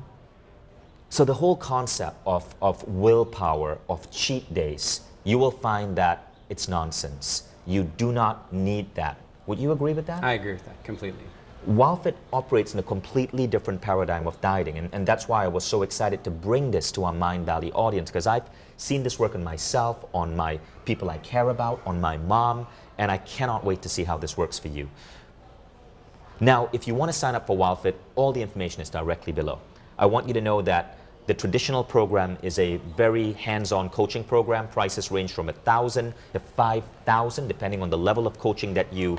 the whole concept of willpower, of cheat days, you will find that it's nonsense. You do not need that. Would you agree with that? I agree with that completely. WildFit operates in a completely different paradigm of dieting, and that's why I was so excited to bring this to our Mindvalley audience, because I've seen this work on myself, on my people I care about, on my mom, and I cannot wait to see how this works for you. Now, if you want to sign up for WildFit, all the information is directly below. I want you to know that the traditional program is a very hands-on coaching program. Prices range from $1,000 to $5,000, depending on the level of coaching that you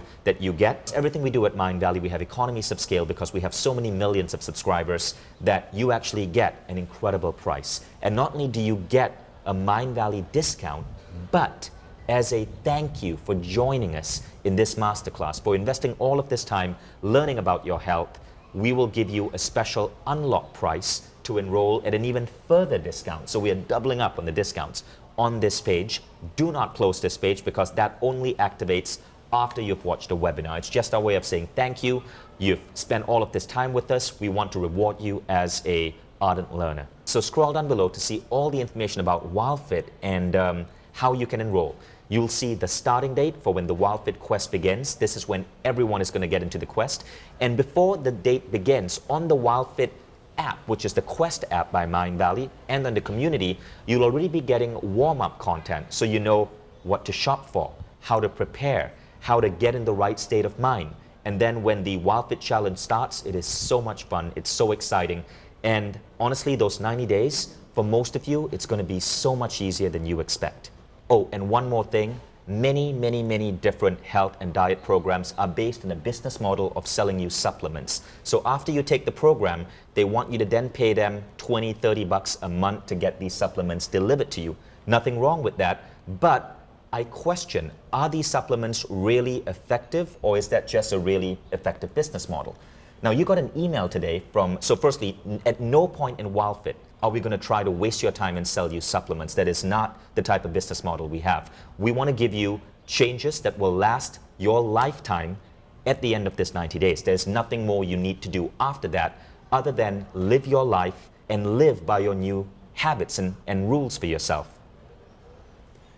get. Everything we do at Mindvalley, we have economies of scale because we have so many millions of subscribers that you actually get an incredible price. And not only do you get a Mindvalley discount, but as a thank you for joining us in this masterclass, for investing all of this time learning about your health, we will give you a special unlock price to enroll at an even further discount. So we are doubling up on the discounts on this page. Do not close this page because that only activates after you've watched the webinar. It's just our way of saying thank you. You've spent all of this time with us. We want to reward you as an ardent learner. So scroll down below to see all the information about WildFit and how you can enroll. You'll see the starting date for when the WildFit quest begins. This is when everyone is going to get into the quest. And before the date begins, on the WildFit app, which is the Quest app by Mindvalley, and on the community, you'll already be getting warm-up content so you know what to shop for, how to prepare, how to get in the right state of mind. And then when the WildFit challenge starts, it is so much fun, it's so exciting. And honestly, those 90 days, for most of you, it's going to be so much easier than you expect. Oh, and one more thing. Many different health and diet programs are based on a business model of selling you supplements. So after you take the program, they want you to then pay them $20, $30 a month to get these supplements delivered to you. Nothing wrong with that, but I question, are these supplements really effective, or is that just a really effective business model? Now, you got an email today so firstly, at no point in WildFit are we going to try to waste your time and sell you supplements. That is not the type of business model we have. We want to give you changes that will last your lifetime at the end of this 90 days. There's nothing more you need to do after that other than live your life and live by your new habits and rules for yourself.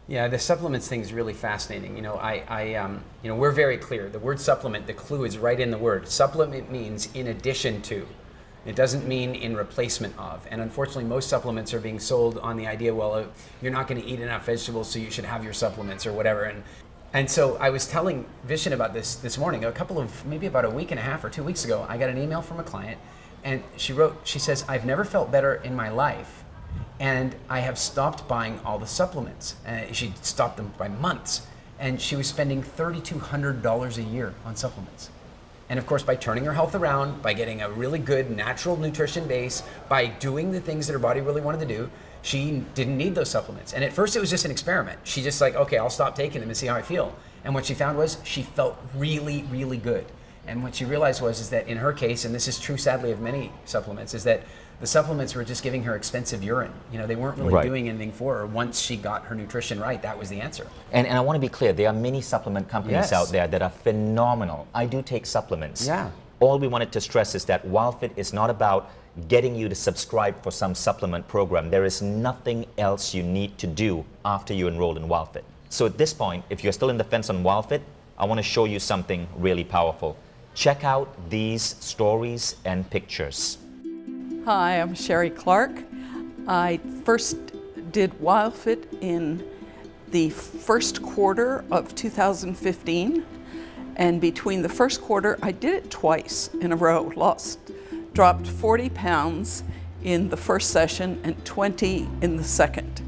Yeah, the supplements thing is really fascinating. You know, we're very clear. The word supplement, the clue is right in the word. Supplement means in addition to. It doesn't mean in replacement of. And unfortunately, most supplements are being sold on the idea, well, you're not going to eat enough vegetables, so you should have your supplements or whatever. And so I was telling Vishen about this morning, maybe about a week and a half or 2 weeks ago, I got an email from a client, and she says, I've never felt better in my life, and I have stopped buying all the supplements. She stopped them by months, and she was spending $3,200 a year on supplements. And of course, by turning her health around, by getting a really good natural nutrition base, by doing the things that her body really wanted to do, she didn't need those supplements. And at first it was just an experiment. She just like, okay, I'll stop taking them and see how I feel. And what she found was she felt really, really good. And what she realized is that in her case, and this is true sadly of many supplements, is that the supplements were just giving her expensive urine. You know, they weren't really doing anything for her. Once she got her nutrition right, that was the answer. And I want to be clear, there are many supplement companies out there that are phenomenal. I do take supplements. Yeah. All we wanted to stress is that WildFit is not about getting you to subscribe for some supplement program. There is nothing else you need to do after you enroll in WildFit. So at this point, if you're still in the fence on WildFit, I want to show you something really powerful. Check out these stories and pictures. Hi, I'm Sherry Clark. I first did WildFit in the first quarter of 2015, and between the first quarter, I did it twice in a row, dropped 40 pounds in the first session and 20 in the second,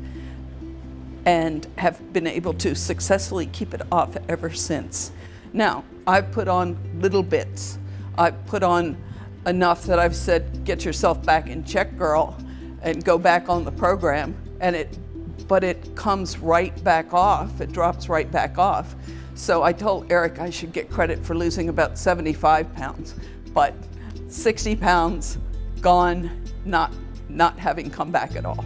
and have been able to successfully keep it off ever since. Now, I've put on little bits. I've put on enough that I've said, get yourself back in check, girl, and go back on the program. But it comes right back off. It drops right back off. So I told Eric I should get credit for losing about 75 pounds, but 60 pounds gone, not having come back at all.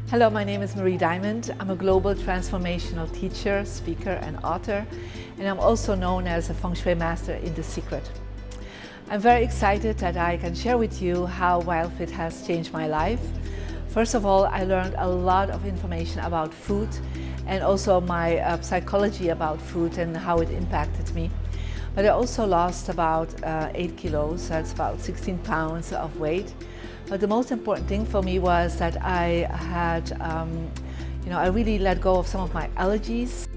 Hello, my name is Marie Diamond. I'm a global transformational teacher, speaker, and author, and I'm also known as a Feng Shui master in The Secret. I'm very excited that I can share with you how WildFit has changed my life. First of all, I learned a lot of information about food and also my psychology about food and how it impacted me. But I also lost about 8 kilos, that's about 16 pounds of weight. But the most important thing for me was that I had, I really let go of some of my allergies.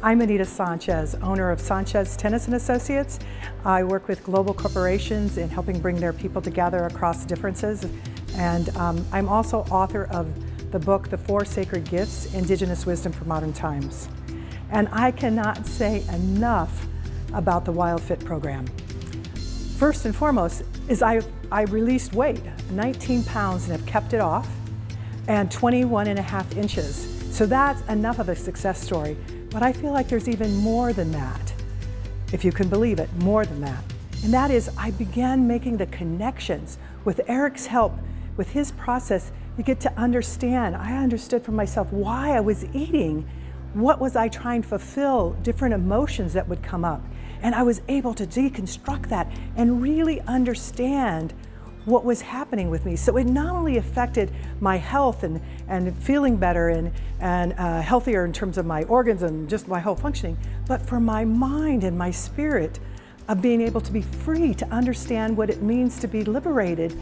I'm Anita Sanchez, owner of Sanchez Tennis & Associates. I work with global corporations in helping bring their people together across differences. And I'm also author of the book, The Four Sacred Gifts, Indigenous Wisdom for Modern Times. And I cannot say enough about the WildFit program. First and foremost is I released weight, 19 pounds, and have kept it off, and 21.5 inches. So that's enough of a success story. But I feel like there's even more than that, if you can believe it, more than that. And that is, I began making the connections. With Eric's help, with his process, you get to understand. I understood for myself why I was eating. What was I trying to fulfill? Different emotions that would come up. And I was able to deconstruct that and really understand what was happening with me. So it not only affected my health and feeling better and healthier in terms of my organs and just my whole functioning, but for my mind and my spirit of being able to be free to understand what it means to be liberated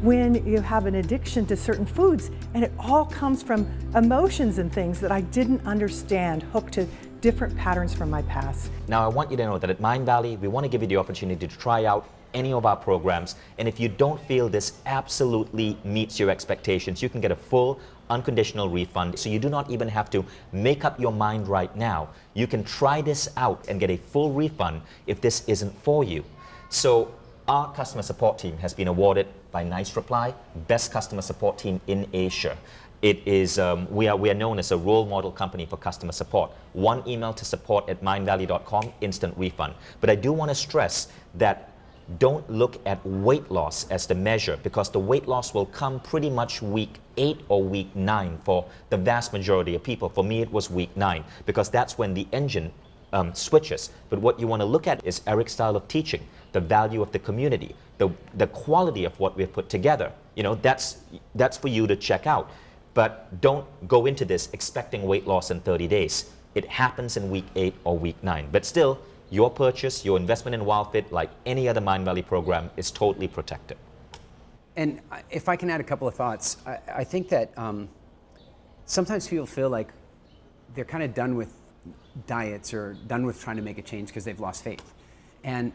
when you have an addiction to certain foods. And it all comes from emotions and things that I didn't understand, hooked to different patterns from my past. Now I want you to know that at Mindvalley, we want to give you the opportunity to try out any of our programs, and if you don't feel this absolutely meets your expectations, you can get a full unconditional refund. So you do not even have to make up your mind right now. You can try this out and get a full refund if this isn't for you. So our customer support team has been awarded by Nice Reply Best Customer Support Team in Asia. It is, we are known as a role model company for customer support. One email to support@mindvalley.com, instant refund. But I do want to stress that don't look at weight loss as the measure, because the weight loss will come pretty much week 8 or week 9 for the vast majority of people. For me, it was week 9, because that's when the engine switches. But what you want to look at is Eric's style of teaching, the value of the community, the quality of what we've put together. You know, that's for you to check out. But don't go into this expecting weight loss in 30 days. It happens in week 8 or week 9. But still, your purchase, your investment in WildFit, like any other Mindvalley program, is totally protected. And if I can add a couple of thoughts, I think that sometimes people feel like they're kind of done with diets or done with trying to make a change because they've lost faith. And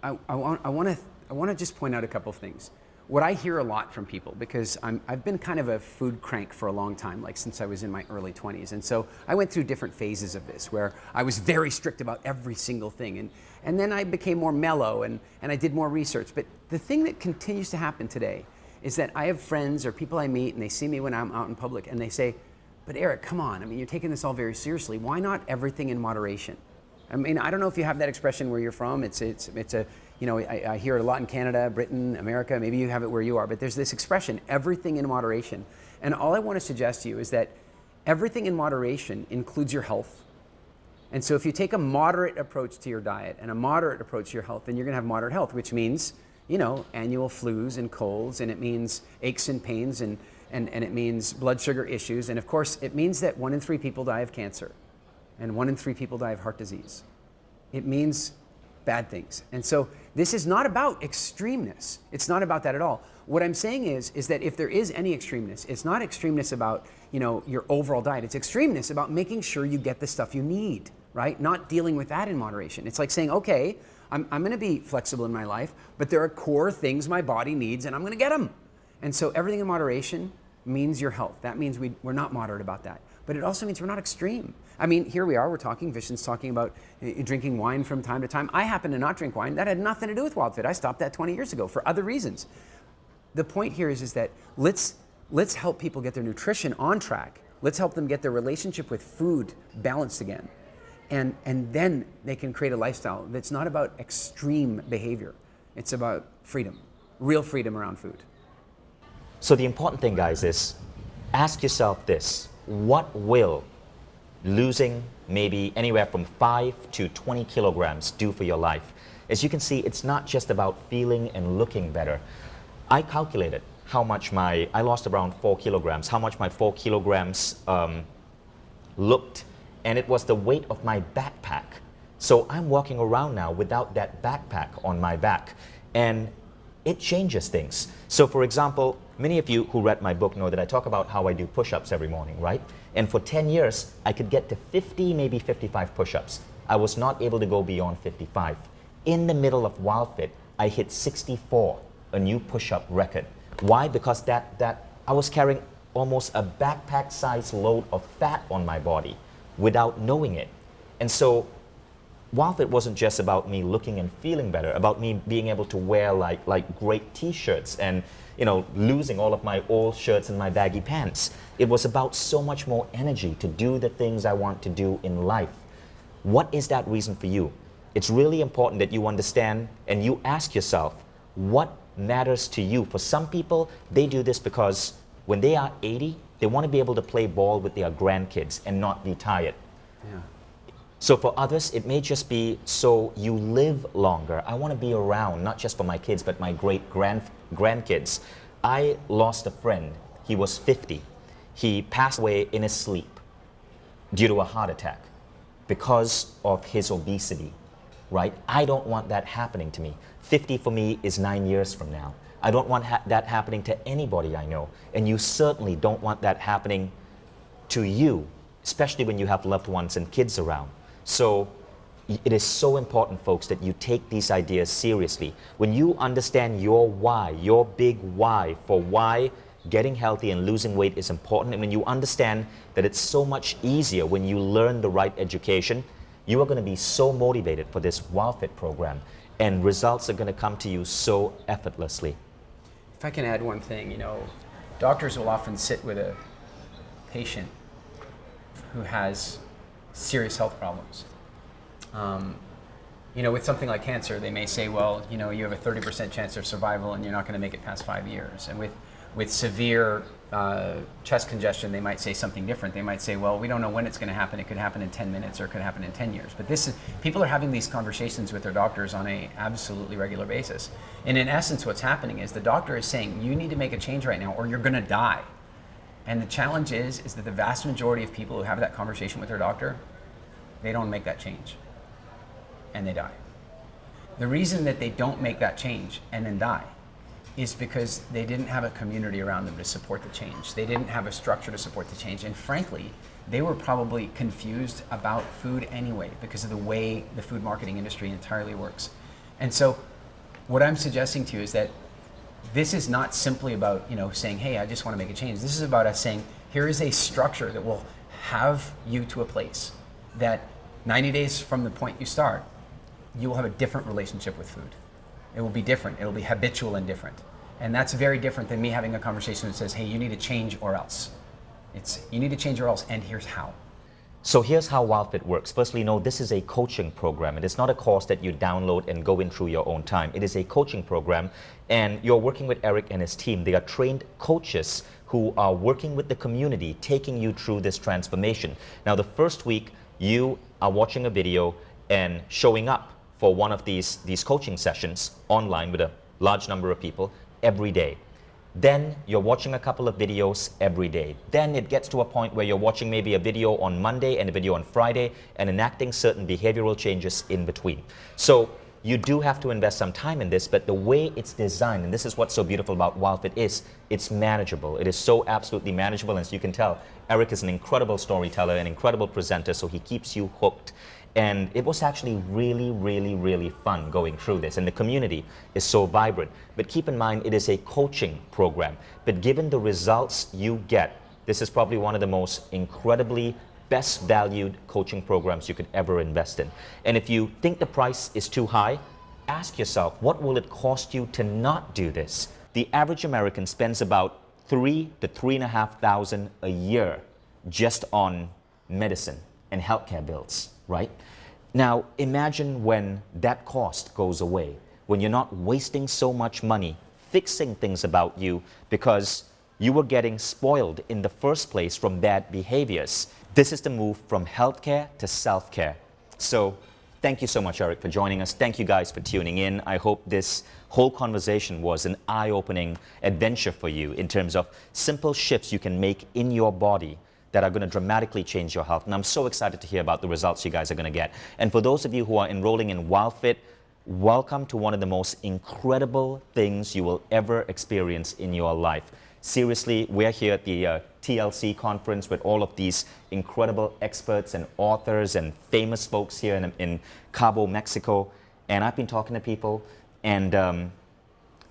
I want to just point out a couple of things. What I hear a lot from people, because I've been kind of a food crank for a long time, like since I was in my early 20s. And so I went through different phases of this where I was very strict about every single thing. And then I became more mellow and I did more research. But the thing that continues to happen today is that I have friends or people I meet and they see me when I'm out in public and they say, but Eric, come on, I mean, you're taking this all very seriously. Why not everything in moderation? I mean, I don't know if you have that expression where you're from. It's a, you know, I hear it a lot in Canada, Britain, America. Maybe you have it where you are, but there's this expression, everything in moderation. And all I want to suggest to you is that everything in moderation includes your health. And so if you take a moderate approach to your diet and a moderate approach to your health, then you're going to have moderate health, which means, you know, annual flus and colds, and it means aches and pains, and it means blood sugar issues. And of course, it means that 1 in 3 people die of cancer, and 1 in 3 people die of heart disease. It means bad things. And so this is not about extremeness. It's not about that at all. What I'm saying is that if there is any extremeness, it's not extremeness about, you know, your overall diet. It's extremeness about making sure you get the stuff you need, right? Not dealing with that in moderation. It's like saying, okay, I'm going to be flexible in my life, but there are core things my body needs and I'm going to get them. And so everything in moderation means your health. That means we're not moderate about that. but it also means we're not extreme. I mean, here we are, we're talking, Vishen's talking about drinking wine from time to time. I happen to not drink wine. That had nothing to do with WildFit. I stopped that 20 years ago for other reasons. The point here is that let's help people get their nutrition on track. Let's help them get their relationship with food balanced again. And then they can create a lifestyle that's not about extreme behavior. It's about freedom, real freedom around food. So the important thing, guys, is ask yourself this: what will losing maybe anywhere from 5 to 20 kilograms do for your life? As you can see, it's not just about feeling and looking better. I calculated how much I lost around 4 kilograms, how much my 4 kilograms looked, and it was the weight of my backpack. So I'm walking around now without that backpack on my back, and it changes things. So for example, many of you who read my book know that I talk about how I do push-ups every morning, right? And for 10 years, I could get to 50, maybe 55 push-ups. I was not able to go beyond 55. In the middle of WildFit, I hit 64, a new push-up record. Why? Because I was carrying almost a backpack-sized load of fat on my body without knowing it. And so WildFit wasn't just about me looking and feeling better, about me being able to wear like great t-shirts and losing all of my old shirts and my baggy pants. It was about so much more energy to do the things I want to do in life. What is that reason for you? It's really important that you understand and you ask yourself, what matters to you? For some people, they do this because when they are 80, they want to be able to play ball with their grandkids and not be tired. Yeah. So for others, it may just be so you live longer. I want to be around, not just for my kids, but my grandkids. I lost a friend. He was 50. He passed away in his sleep due to a heart attack because of his obesity, right? I don't want that happening to me. 50 for me is 9 years from now. I don't want that happening to anybody I know. And you certainly don't want that happening to you, especially when you have loved ones and kids around. So it is so important, folks, that you take these ideas seriously. When you understand your why, your big why for why getting healthy and losing weight is important, and when you understand that it's so much easier when you learn the right education, you are going to be so motivated for this WildFit program, and results are going to come to you so effortlessly. If I can add one thing, doctors will often sit with a patient who has serious health problems. With something like cancer, they may say, well, you have a 30% chance of survival and you're not going to make it past 5 years. And with severe chest congestion, they might say something different. They might say, well, we don't know when it's going to happen. It could happen in 10 minutes or it could happen in 10 years. But people are having these conversations with their doctors on an absolutely regular basis. And in essence, what's happening is the doctor is saying, you need to make a change right now or you're going to die. And the challenge is that the vast majority of people who have that conversation with their doctor, they don't make that change and they die. The reason that they don't make that change and then die is because they didn't have a community around them to support the change. They didn't have a structure to support the change. And frankly, they were probably confused about food anyway because of the way the food marketing industry entirely works. And so what I'm suggesting to you is that this is not simply about, saying, hey, I just want to make a change. This is about us saying, here is a structure that will have you to a place that 90 days from the point you start, you will have a different relationship with food. It will be different. It will be habitual and different. And that's very different than me having a conversation that says, hey, you need to change or else. It's, you need to change or else, and here's how. So here's how WildFit works. Firstly, this is a coaching program. It is not a course that you download and go in through your own time. It is a coaching program, and you're working with Eric and his team. They are trained coaches who are working with the community, taking you through this transformation. Now, the first week, you are watching a video and showing up for one of these coaching sessions online with a large number of people every day. Then you're watching a couple of videos every day. Then it gets to a point where you're watching maybe a video on Monday and a video on Friday and enacting certain behavioral changes in between. So you do have to invest some time in this, but the way it's designed, and this is what's so beautiful about WildFit, is it's manageable. It is so absolutely manageable, and as you can tell, Eric is an incredible storyteller, an incredible presenter, so he keeps you hooked. And it was actually really, really, really fun going through this. And the community is so vibrant. But keep in mind, it is a coaching program. But given the results you get this is probably one of the most incredibly best valued coaching programs you could ever invest in. And if you think the price is too high, ask yourself, what will it cost you to not do this? The average American spends about $3,000 to $3,500 a year just on medicine and healthcare bills, right? Now, imagine when that cost goes away, when you're not wasting so much money fixing things about you because you were getting spoiled in the first place from bad behaviors. This is the move from healthcare to self-care. So thank you so much, Eric, for joining us. Thank you guys for tuning in. I hope this whole conversation was an eye-opening adventure for you in terms of simple shifts you can make in your body that are going to dramatically change your health. And I'm so excited to hear about the results you guys are going to get. And for those of you who are enrolling in WildFit, welcome to one of the most incredible things you will ever experience in your life. Seriously, we're here at the TLC conference with all of these incredible experts and authors and famous folks here in Cabo, Mexico. And I've been talking to people, and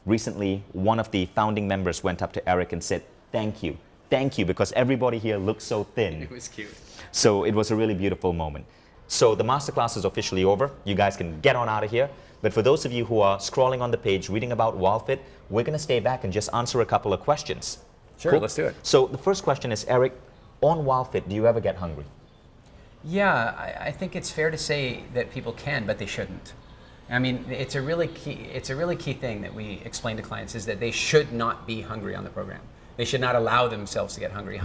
recently one of the founding members went up to Eric and said, thank you, because everybody here looks so thin. It was cute. So it was a really beautiful moment. So the masterclass is officially over. You guys can get on out of here. But for those of you who are scrolling on the page, reading about WildFit, we're going to stay back and just answer a couple of questions. Sure, Cool? let's do it. So the first question is, Eric, on WildFit, do you ever get hungry? Yeah, I think it's fair to say that people can, but they shouldn't. I mean, it's a really key thing that we explain to clients is that they should not be hungry on the program. They should not allow themselves to get hungry.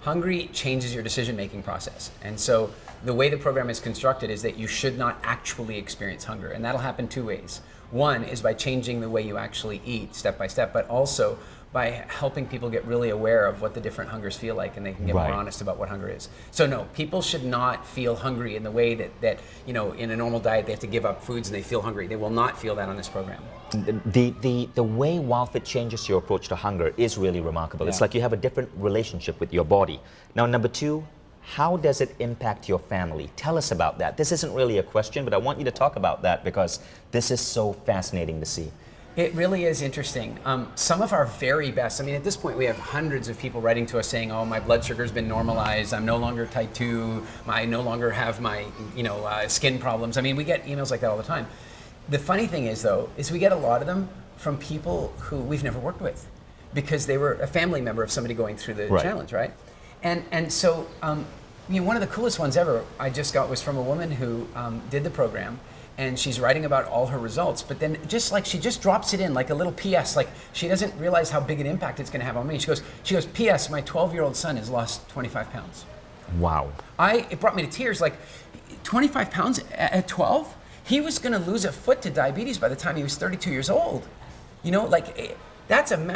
Hungry changes your decision-making process. And so the way the program is constructed is that you should not actually experience hunger. And that'll happen two ways. One is by changing the way you actually eat step by step, but also by helping people get really aware of what the different hungers feel like, and they can get more honest about what hunger is. So no, people should not feel hungry in the way that you know, in a normal diet they have to give up foods and they feel hungry. They will not feel that on this program. The way WildFit changes your approach to hunger is really remarkable. Yeah. It's like you have a different relationship with your body. Now, number two, how does it impact your family? Tell us about that. This isn't really a question, but I want you to talk about that because this is so fascinating to see. It really is interesting. Some of our very best, I mean, at this point we have hundreds of people writing to us saying, oh, my blood sugar's been normalized, I'm no longer type 2, I no longer have my skin problems. I mean, we get emails like that all the time. The funny thing is, though, is we get a lot of them from people who we've never worked with because they were a family member of somebody going through the challenge, right? And so, one of the coolest ones ever I just got was from a woman who did the program, and she's writing about all her results, but then she just drops it in like a little PS, like she doesn't realize how big an impact it's gonna have on me. She goes, PS, my 12-year-old son has lost 25 pounds. Wow. It brought me to tears, like 25 pounds at 12? He was gonna lose a foot to diabetes by the time he was 32 years old. You know, like that's and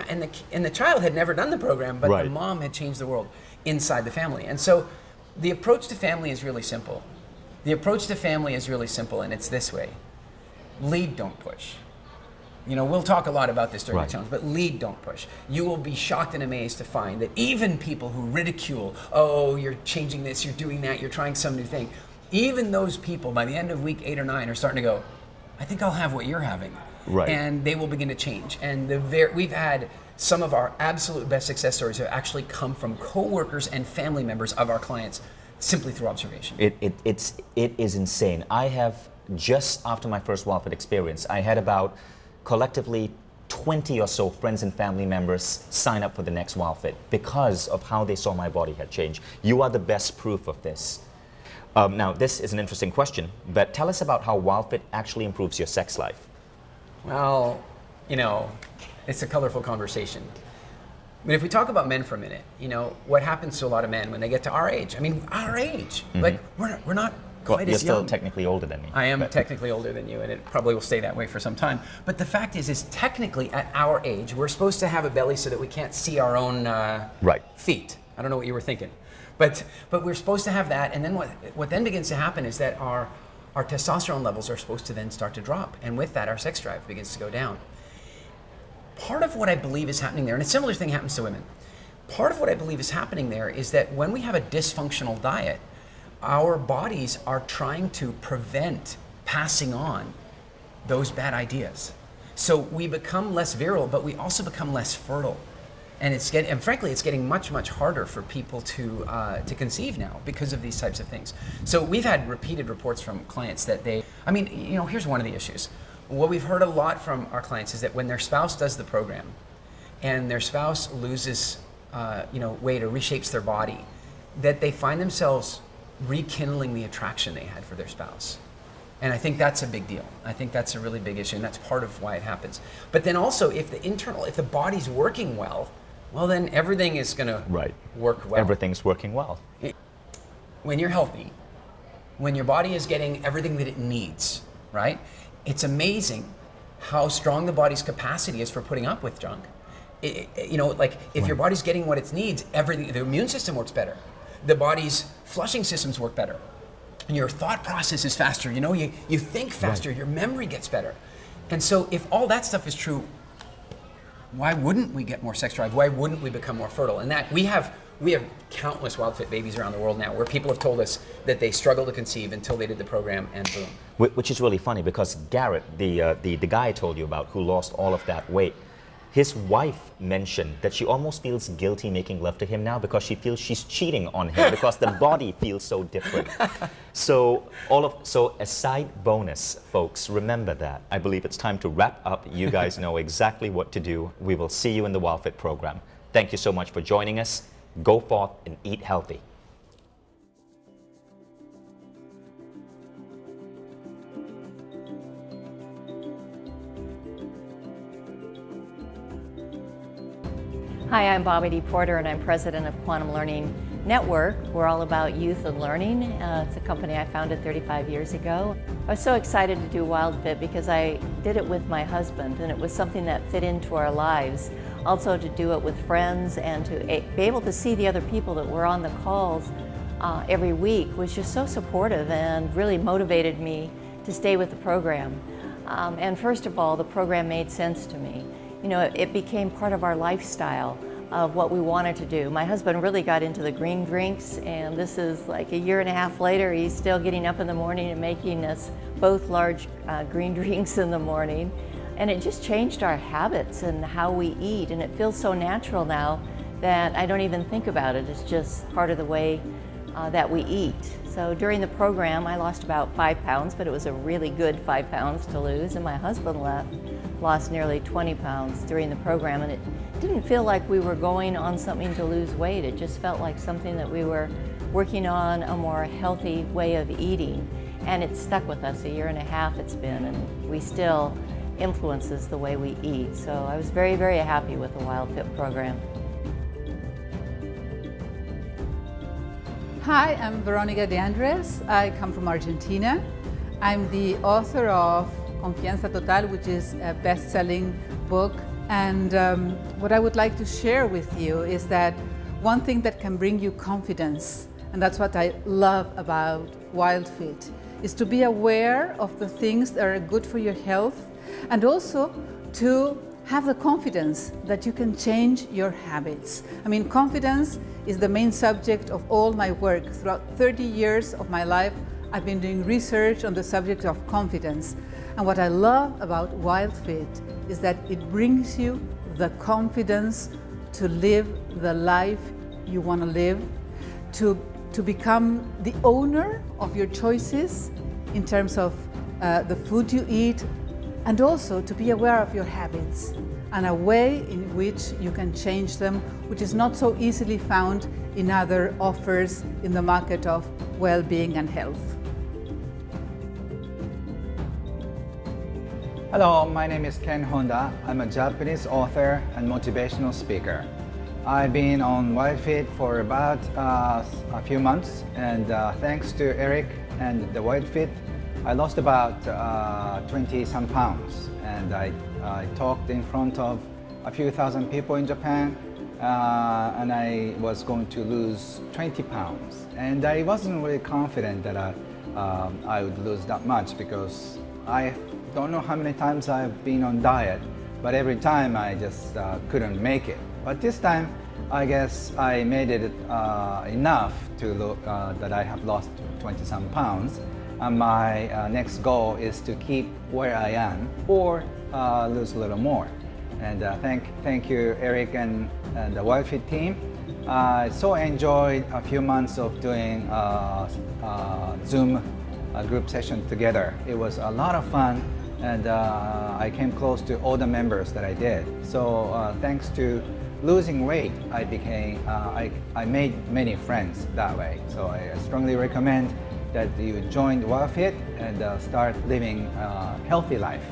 the child had never done the program, but the mom had changed the world inside the family. And so the approach to family is really simple. The approach to family is really simple, and it's this way. Lead, don't push. You know, we'll talk a lot about this during the challenge, but lead, don't push. You will be shocked and amazed to find that even people who ridicule, oh, you're changing this, you're doing that, you're trying some new thing, even those people by the end of week 8 or 9 are starting to go, I think I'll have what you're having. Right. And they will begin to change. And we've had some of our absolute best success stories have actually come from coworkers and family members of our clients simply through observation. It is insane. I have, just after my first WildFit experience, I had about collectively 20 or so friends and family members sign up for the next WildFit because of how they saw my body had changed. You are the best proof of this. Now, this is an interesting question, but tell us about how WildFit actually improves your sex life. Well, it's a colorful conversation. But if we talk about men for a minute, what happens to a lot of men when they get to our age? I mean, our age. Like, we're not quite You're as still young. Technically older than me. I am technically older than you, and it probably will stay that way for some time. But the fact is technically at our age, we're supposed to have a belly so that we can't see our own feet. I don't know what you were thinking. But we're supposed to have that, and then what then begins to happen is that our testosterone levels are supposed to then start to drop, and with that, our sex drive begins to go down. Part of what I believe is happening there, and a similar thing happens to women, part of what I believe is happening there is that when we have a dysfunctional diet, our bodies are trying to prevent passing on those bad ideas. So we become less virile, but we also become less fertile. And frankly, it's getting much, much harder for people to conceive now because of these types of things. So we've had repeated reports from clients that here's one of the issues. What we've heard a lot from our clients is that when their spouse does the program and their spouse loses weight or reshapes their body, that they find themselves rekindling the attraction they had for their spouse. And I think that's a big deal. I think that's a really big issue, and that's part of why it happens. But then also, if the body's working well, then everything is going to work well. Everything's working well. When you're healthy, when your body is getting everything that it needs, right? It's amazing how strong the body's capacity is for putting up with junk. If your body's getting what it needs, the immune system works better. The body's flushing systems work better. And your thought process is faster. You think faster. Your memory gets better. And so, if all that stuff is true, why wouldn't we get more sex drive? Why wouldn't we become more fertile? And that we have countless WildFit babies around the world now, where people have told us that they struggle to conceive until they did the program, and boom. Which is really funny, because Garrett, the guy I told you about, who lost all of that weight, his wife mentioned that she almost feels guilty making love to him now, because she feels she's cheating on him because the body feels so different. So a side bonus, folks, remember that. I believe it's time to wrap up. You guys know exactly what to do. We will see you in the WildFit program. Thank you so much for joining us. Go forth and eat healthy. Hi, I'm Bobby D. Porter, and I'm president of Quantum Learning Network. We're all about youth and learning. It's a company I founded 35 years ago. I was so excited to do WildFit because I did it with my husband, and it was something that fit into our lives. Also to do it with friends and to be able to see the other people that were on the calls every week was just so supportive and really motivated me to stay with the program. And first of all, the program made sense to me. It became part of our lifestyle of what we wanted to do. My husband really got into the green drinks, and this is like a year and a half later, he's still getting up in the morning and making us both large green drinks in the morning. And it just changed our habits and how we eat, and it feels so natural now that I don't even think about it. It's just part of the way that we eat. So during the program, I lost about 5 pounds, but it was a really good 5 pounds to lose, and my husband lost nearly 20 pounds during the program, and it didn't feel like we were going on something to lose weight. It just felt like something that we were working on a more healthy way of eating, and it stuck with us. A year and a half it's been, and we still influences the way we eat. So I was very, very happy with the WildFit program. Hi, I'm Veronica de Andres. I come from Argentina. I'm the author of Confianza Total, which is a best-selling book. And what I would like to share with you is that one thing that can bring you confidence, and that's what I love about WildFit, is to be aware of the things that are good for your health, and also to have the confidence that you can change your habits. I mean, confidence is the main subject of all my work. Throughout 30 years of my life, I've been doing research on the subject of confidence. And what I love about WildFit is that it brings you the confidence to live the life you want to live, to become the owner of your choices in terms of the food you eat, and also to be aware of your habits and a way in which you can change them, which is not so easily found in other offers in the market of well-being and health. Hello, my name is Ken Honda. I'm a Japanese author and motivational speaker. I've been on WildFit for about a few months, and thanks to Eric and the WildFit, I lost about 20-some pounds, and I talked in front of a few thousand people in Japan, and I was going to lose 20 pounds. And I wasn't really confident that I would lose that much, because I don't know how many times I've been on diet, but every time I just couldn't make it. But this time, I guess I made it enough to look that I have lost 20-some pounds. And my next goal is to keep where I am or lose a little more. And thank you, Eric and the WildFit team. I so enjoyed a few months of doing Zoom group session together. It was a lot of fun, and I came close to all the members that I did. So thanks to losing weight, I made many friends that way. So I strongly recommend that you join WildFit and start living a healthy life.